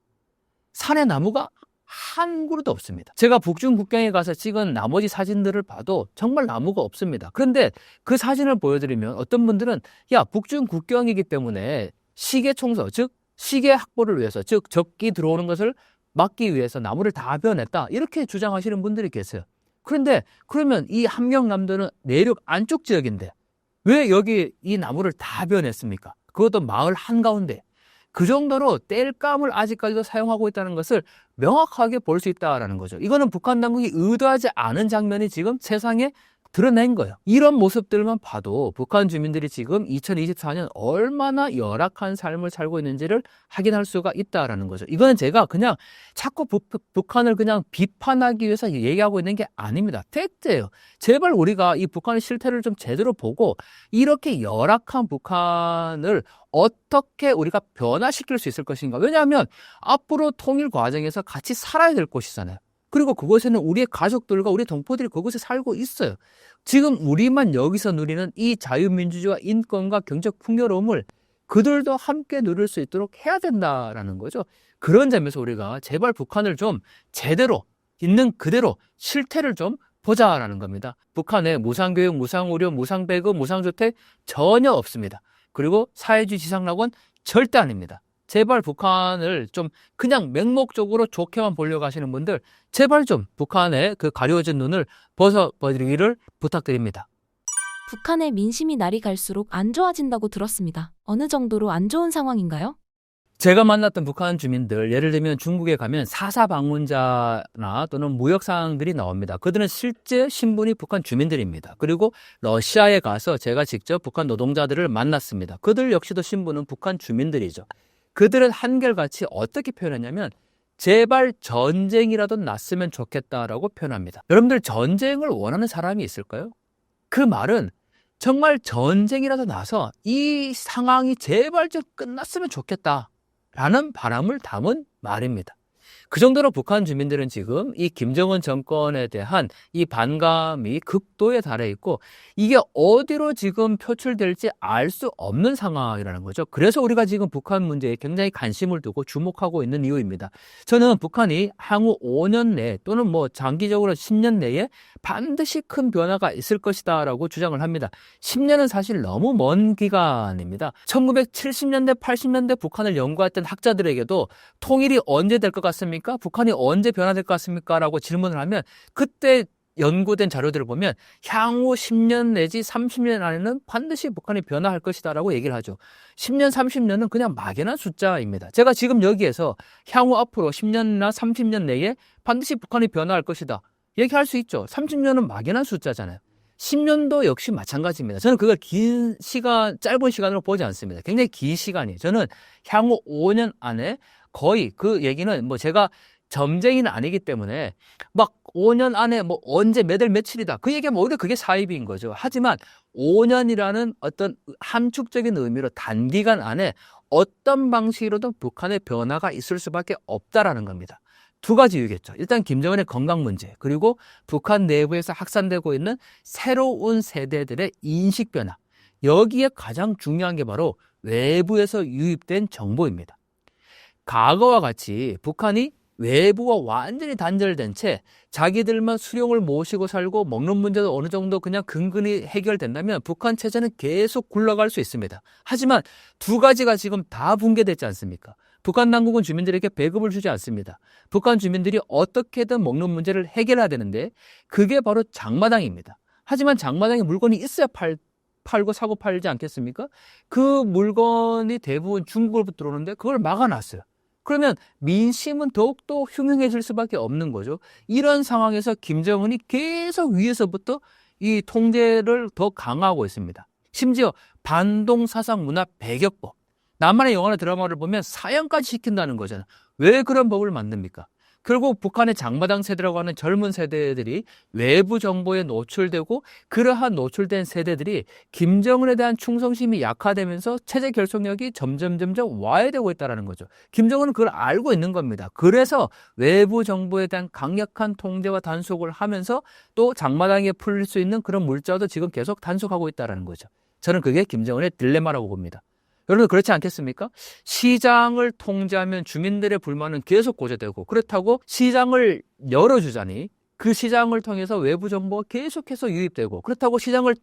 산에 나무가 한 그루도 없습니다. 제가 북중 국경에 가서 찍은 나머지 사진들을 봐도 정말 나무가 없습니다. 그런데 그 사진을 보여드리면 어떤 분들은 야, 북중 국경이기 때문에 시계 청소, 즉 시계 확보를 위해서, 즉 적기 들어오는 것을 막기 위해서 나무를 다 베어냈다, 이렇게 주장하시는 분들이 계세요. 그런데 그러면 이 함경남도는 내륙 안쪽 지역인데 왜 여기 이 나무를 다 베어냈습니까? 그것도 마을 한가운데. 그 정도로 땔감을 아직까지도 사용하고 있다는 것을 명확하게 볼 수 있다는 거죠. 이거는 북한 당국이 의도하지 않은 장면이 지금 세상에 드러낸 거예요. 이런 모습들만 봐도 북한 주민들이 지금 2024년 얼마나 열악한 삶을 살고 있는지를 확인할 수가 있다는 거죠. 이거는 제가 그냥 자꾸 북한을 그냥 비판하기 위해서 얘기하고 있는 게 아닙니다. 팩트예요. 제발 우리가 이 북한의 실태를 좀 제대로 보고 이렇게 열악한 북한을 어떻게 우리가 변화시킬 수 있을 것인가. 왜냐하면 앞으로 통일 과정에서 같이 살아야 될 곳이잖아요. 그리고 그곳에는 우리의 가족들과 우리 동포들이 그곳에 살고 있어요. 지금 우리만 여기서 누리는 이 자유민주주의와 인권과 경제적 풍요로움을 그들도 함께 누릴 수 있도록 해야 된다라는 거죠. 그런 점에서 우리가 제발 북한을 좀 제대로 있는 그대로 실태를 좀 보자라는 겁니다. 북한에 무상교육, 무상의료, 무상배급, 무상주택 전혀 없습니다. 그리고 사회주의 지상낙원 절대 아닙니다. 제발 북한을 좀 그냥 맹목적으로 좋게만 보려고 하시는 분들 제발 좀 북한의 그 가려진 눈을 벗어버리기를 부탁드립니다. 북한의 민심이 날이 갈수록 안 좋아진다고 들었습니다. 어느 정도로 안 좋은 상황인가요? 제가 만났던 북한 주민들, 예를 들면 중국에 가면 사사 방문자나 또는 무역상들이 나옵니다. 그들은 실제 신분이 북한 주민들입니다. 그리고 러시아에 가서 제가 직접 북한 노동자들을 만났습니다. 그들 역시도 신분은 북한 주민들이죠. 그들은 한결같이 어떻게 표현했냐면 제발 전쟁이라도 났으면 좋겠다라고 표현합니다. 여러분들 전쟁을 원하는 사람이 있을까요? 그 말은 정말 전쟁이라도 나서 이 상황이 제발 좀 끝났으면 좋겠다라는 바람을 담은 말입니다. 그 정도로 북한 주민들은 지금 이 김정은 정권에 대한 이 반감이 극도에 달해 있고 이게 어디로 지금 표출될지 알 수 없는 상황이라는 거죠. 그래서 우리가 지금 북한 문제에 굉장히 관심을 두고 주목하고 있는 이유입니다. 저는 북한이 향후 5년 내 또는 뭐 장기적으로 10년 내에 반드시 큰 변화가 있을 것이다 라고 주장을 합니다. 10년은 사실 너무 먼 기간입니다. 1970년대, 80년대 북한을 연구했던 학자들에게도 통일이 언제 될 것 같습니까? 북한이 언제 변화될 것 같습니까? 라고 질문을 하면 그때 연구된 자료들을 보면 향후 10년 내지 30년 안에는 반드시 북한이 변화할 것이다 라고 얘기를 하죠. 10년, 30년은 그냥 막연한 숫자입니다. 제가 지금 여기에서 향후 앞으로 10년이나 30년 내에 반드시 북한이 변화할 것이다 얘기할 수 있죠. 30년은 막연한 숫자잖아요. 10년도 역시 마찬가지입니다. 저는 그걸 긴 시간, 짧은 시간으로 보지 않습니다. 굉장히 긴 시간이에요. 저는 향후 5년 안에 거의 그 얘기는 뭐 제가 점쟁이는 아니기 때문에 막 5년 안에 뭐 언제 몇 월 며칠이다 그 얘기하면 오히려 그게 사입인 거죠. 하지만 5년이라는 어떤 함축적인 의미로 단기간 안에 어떤 방식으로든 북한의 변화가 있을 수밖에 없다라는 겁니다. 두 가지 이유겠죠. 일단 김정은의 건강 문제, 그리고 북한 내부에서 확산되고 있는 새로운 세대들의 인식 변화. 여기에 가장 중요한 게 바로 외부에서 유입된 정보입니다. 과거와 같이 북한이 외부와 완전히 단절된 채 자기들만 수령을 모시고 살고 먹는 문제도 어느 정도 그냥 근근히 해결된다면 북한 체제는 계속 굴러갈 수 있습니다. 하지만 두 가지가 지금 다 붕괴됐지 않습니까? 북한 당국은 주민들에게 배급을 주지 않습니다. 북한 주민들이 어떻게든 먹는 문제를 해결해야 되는데 그게 바로 장마당입니다. 하지만 장마당에 물건이 있어야 팔고 사고 팔지 않겠습니까? 그 물건이 대부분 중국으로부터 들어오는데 그걸 막아놨어요. 그러면 민심은 더욱더 흉흉해질 수밖에 없는 거죠. 이런 상황에서 김정은이 계속 위에서부터 이 통제를 더 강화하고 있습니다. 심지어 반동사상 문화 배격법, 남한의 영화나 드라마를 보면 사형까지 시킨다는 거잖아요. 왜 그런 법을 만듭니까? 결국 북한의 장마당 세대라고 하는 젊은 세대들이 외부 정보에 노출되고, 그러한 노출된 세대들이 김정은에 대한 충성심이 약화되면서 체제 결속력이 점점 와해되고 있다는 거죠. 김정은은 그걸 알고 있는 겁니다. 그래서 외부 정보에 대한 강력한 통제와 단속을 하면서 또 장마당에 풀릴 수 있는 그런 물자도 지금 계속 단속하고 있다는 거죠. 저는 그게 김정은의 딜레마라고 봅니다. 여러분 그렇지 않겠습니까? 시장을 통제하면 주민들의 불만은 계속 고조되고, 그렇다고 시장을 열어주자니 그 시장을 통해서 외부 정보가 계속해서 유입되고, 그렇다고 시장을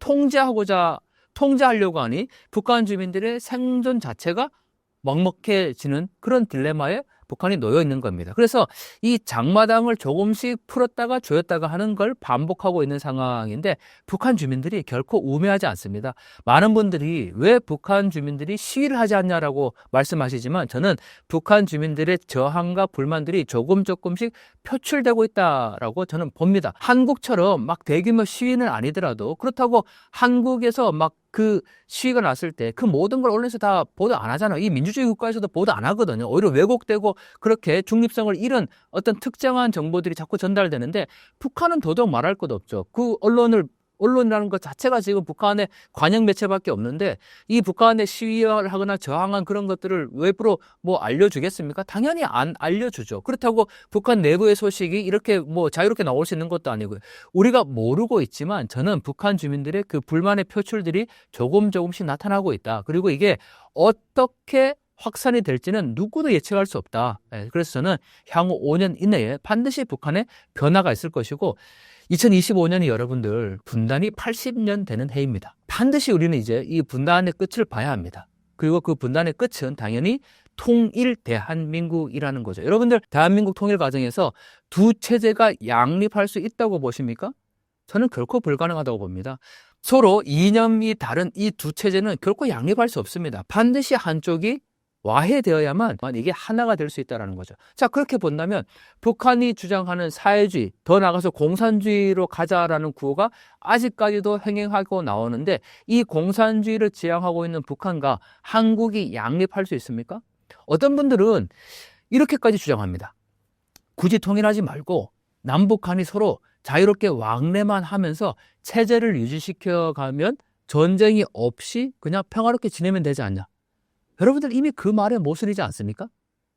통제하려고 하니 북한 주민들의 생존 자체가 먹먹해지는 그런 딜레마에 북한이 놓여 있는 겁니다. 그래서 이 장마당을 조금씩 풀었다가 조였다가 하는 걸 반복하고 있는 상황인데, 북한 주민들이 결코 우매하지 않습니다. 많은 분들이 왜 북한 주민들이 시위를 하지 않냐라고 말씀하시지만, 저는 북한 주민들의 저항과 불만들이 조금씩 표출되고 있다라고 저는 봅니다. 한국처럼 막 대규모 시위는 아니더라도, 그렇다고 한국에서 막 그 시위가 났을 때 그 모든 걸 언론에서 다 보도 안 하잖아요. 이 민주주의 국가에서도 보도 안 하거든요. 오히려 왜곡되고 그렇게 중립성을 잃은 어떤 특정한 정보들이 자꾸 전달되는데, 북한은 더더욱 말할 것도 없죠. 그 언론이라는 것 자체가 지금 북한의 관영 매체밖에 없는데, 이 북한의 시위를 하거나 저항한 그런 것들을 외부로 뭐 알려주겠습니까? 당연히 안 알려주죠. 그렇다고 북한 내부의 소식이 이렇게 뭐 자유롭게 나올 수 있는 것도 아니고요. 우리가 모르고 있지만 저는 북한 주민들의 그 불만의 표출들이 조금씩 나타나고 있다. 그리고 이게 어떻게 확산이 될지는 누구도 예측할 수 없다. 그래서 저는 향후 5년 이내에 반드시 북한에 변화가 있을 것이고, 2025년이 여러분들 분단이 80년 되는 해입니다. 반드시 우리는 이제 이 분단의 끝을 봐야 합니다. 그리고 그 분단의 끝은 당연히 통일 대한민국이라는 거죠. 여러분들 대한민국 통일 과정에서 두 체제가 양립할 수 있다고 보십니까? 저는 결코 불가능하다고 봅니다. 서로 이념이 다른 이 두 체제는 결코 양립할 수 없습니다. 반드시 한쪽이 와해되어야만 이게 하나가 될 수 있다는 거죠. 자, 그렇게 본다면 북한이 주장하는 사회주의, 더 나아가서 공산주의로 가자라는 구호가 아직까지도 횡행하고 나오는데, 이 공산주의를 지향하고 있는 북한과 한국이 양립할 수 있습니까? 어떤 분들은 이렇게까지 주장합니다. 굳이 통일하지 말고 남북한이 서로 자유롭게 왕래만 하면서 체제를 유지시켜가면 전쟁이 없이 그냥 평화롭게 지내면 되지 않냐. 여러분들 이미 그 말의 모순이지 않습니까?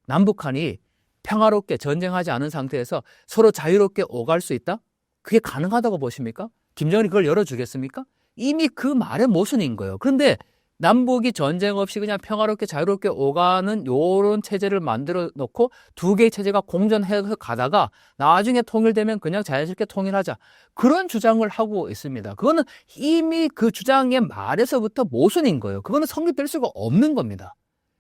남북한이 평화롭게 전쟁하지 않은 상태에서 서로 자유롭게 오갈 수 있다? 그게 가능하다고 보십니까? 김정은이 그걸 열어주겠습니까? 이미 그 말의 모순인 거예요. 그런데 남북이 전쟁 없이 그냥 평화롭게 자유롭게 오가는 요런 체제를 만들어 놓고 두 개의 체제가 공존해서 가다가 나중에 통일되면 그냥 자연스럽게 통일하자, 그런 주장을 하고 있습니다. 그거는 이미 그 주장의 말에서부터 모순인 거예요. 그거는 성립될 수가 없는 겁니다.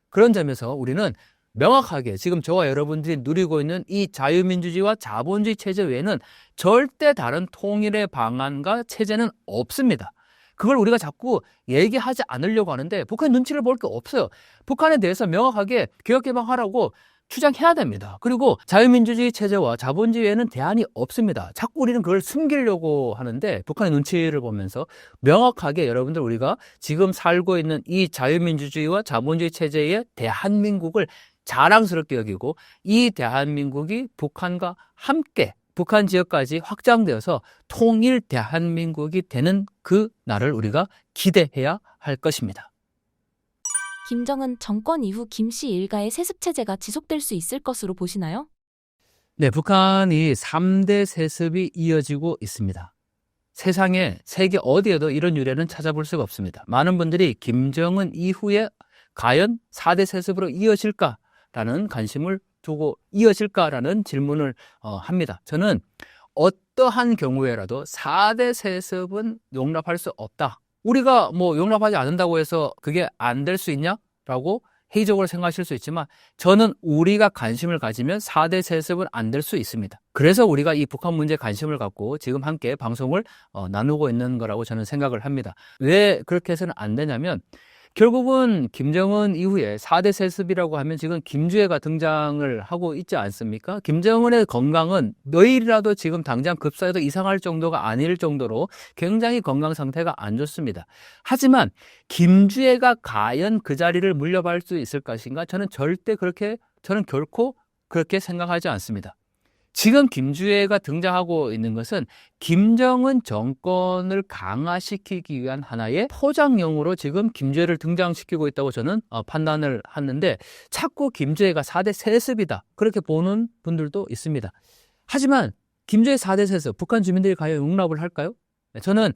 그런 점에서 우리는 명확하게 지금 저와 여러분들이 누리고 있는 이 자유민주주의와 자본주의 체제 외에는 절대 다른 통일의 방안과 체제는 없습니다. 그걸 우리가 자꾸 얘기하지 않으려고 하는데, 북한 눈치를 볼 게 없어요. 북한에 대해서 명확하게 개혁개방하라고 주장해야 됩니다. 그리고 자유민주주의 체제와 자본주의에는 대안이 없습니다. 자꾸 우리는 그걸 숨기려고 하는데, 북한의 눈치를 보면서 명확하게 여러분들 우리가 지금 살고 있는 이 자유민주주의와 자본주의 체제의 대한민국을 자랑스럽게 여기고, 이 대한민국이 북한과 함께 북한 지역까지 확장되어서 통일 대한민국이 되는 그 날을 우리가 기대해야 할 것입니다. 김정은 정권 이후 김씨 일가의 세습체제가 지속될 수 있을 것으로 보시나요? 네, 북한이 3대 세습이 이어지고 있습니다. 세상에 세계 어디에도 이런 유래는 찾아볼 수가 없습니다. 많은 분들이 김정은 이후에 과연 4대 세습으로 이어질까라는 관심을 두고 이어질까라는 질문을 합니다. 저는 어떠한 경우에라도 4대 세습은 용납할 수 없다. 우리가 뭐 용납하지 않는다고 해서 그게 안 될 수 있냐라고 회의적으로 생각하실 수 있지만 저는 우리가 관심을 가지면 4대 세습은 안 될 수 있습니다. 그래서 우리가 이 북한 문제에 관심을 갖고 지금 함께 방송을 나누고 있는 거라고 저는 생각을 합니다. 왜 그렇게 해서는 안 되냐면 결국은 김정은 이후에 4대 세습이라고 하면 지금 김주애가 등장을 하고 있지 않습니까? 김정은의 건강은 내일이라도 지금 당장 급사해도 이상할 정도가 아닐 정도로 굉장히 건강 상태가 안 좋습니다. 하지만 김주애가 과연 그 자리를 물려받을 수 있을 것인가? 저는 결코 그렇게 생각하지 않습니다. 지금 김주애가 등장하고 있는 것은 김정은 정권을 강화시키기 위한 하나의 포장용으로 지금 김주애를 등장시키고 있다고 저는 판단을 하는데 자꾸 김주애가 4대 세습이다 그렇게 보는 분들도 있습니다. 하지만 김주애 4대 세습, 북한 주민들이 과연 용납을 할까요? 저는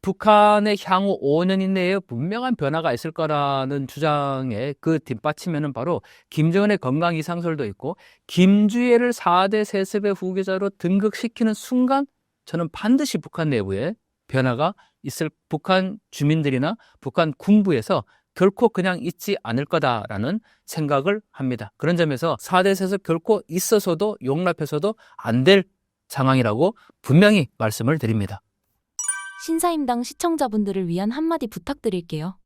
북한의 향후 5년 이내에 분명한 변화가 있을 거라는 주장에 그 뒷받침에는 바로 김정은의 건강 이상설도 있고 김주애를 4대 세습의 후계자로 등극시키는 순간 저는 반드시 북한 내부에 변화가 있을 북한 주민들이나 북한 군부에서 결코 그냥 있지 않을 거다라는 생각을 합니다. 그런 점에서 4대 세습 결코 있어서도 용납해서도 안 될 상황이라고 분명히 말씀을 드립니다. 신사임당 시청자분들을 위한 한마디 부탁드릴게요.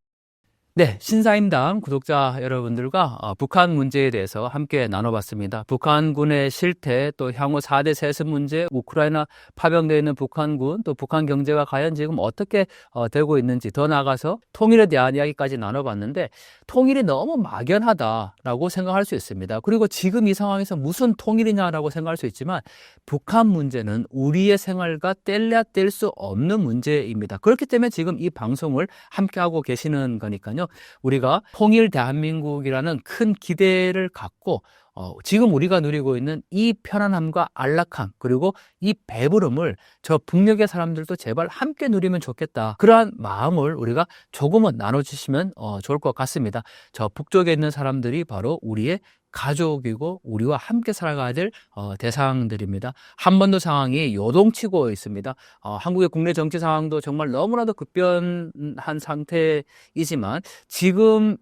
네, 신사임당 구독자 여러분들과 북한 문제에 대해서 함께 나눠봤습니다. 북한군의 실태, 또 향후 4대 세습 문제, 우크라이나 파병되어 있는 북한군, 또 북한 경제가 과연 지금 어떻게 되고 있는지, 더 나아가서 통일에 대한 이야기까지 나눠봤는데 통일이 너무 막연하다라고 생각할 수 있습니다. 그리고 지금 이 상황에서 무슨 통일이냐라고 생각할 수 있지만 북한 문제는 우리의 생활과 뗄래야 뗄 수 없는 문제입니다. 그렇기 때문에 지금 이 방송을 함께하고 계시는 거니까요. 우리가 통일 대한민국이라는 큰 기대를 갖고 지금 우리가 누리고 있는 이 편안함과 안락함 그리고 이 배부름을 저 북녘의 사람들도 제발 함께 누리면 좋겠다. 그러한 마음을 우리가 조금은 나눠주시면 좋을 것 같습니다. 저 북쪽에 있는 사람들이 바로 우리의 가족이고 우리와 함께 살아가야 될 대상들입니다. 한반도 상황이 요동치고 있습니다. 한국의 국내 정치 상황도 정말 너무나도 급변한 상태이지만 지금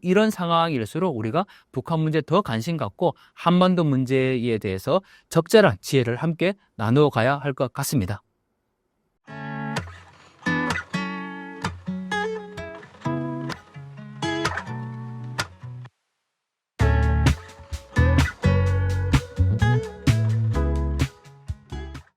이런 상황일수록 우리가 북한 문제에 더 관심 갖고 한반도 문제에 대해서 적절한 지혜를 함께 나누어 가야 할 것 같습니다.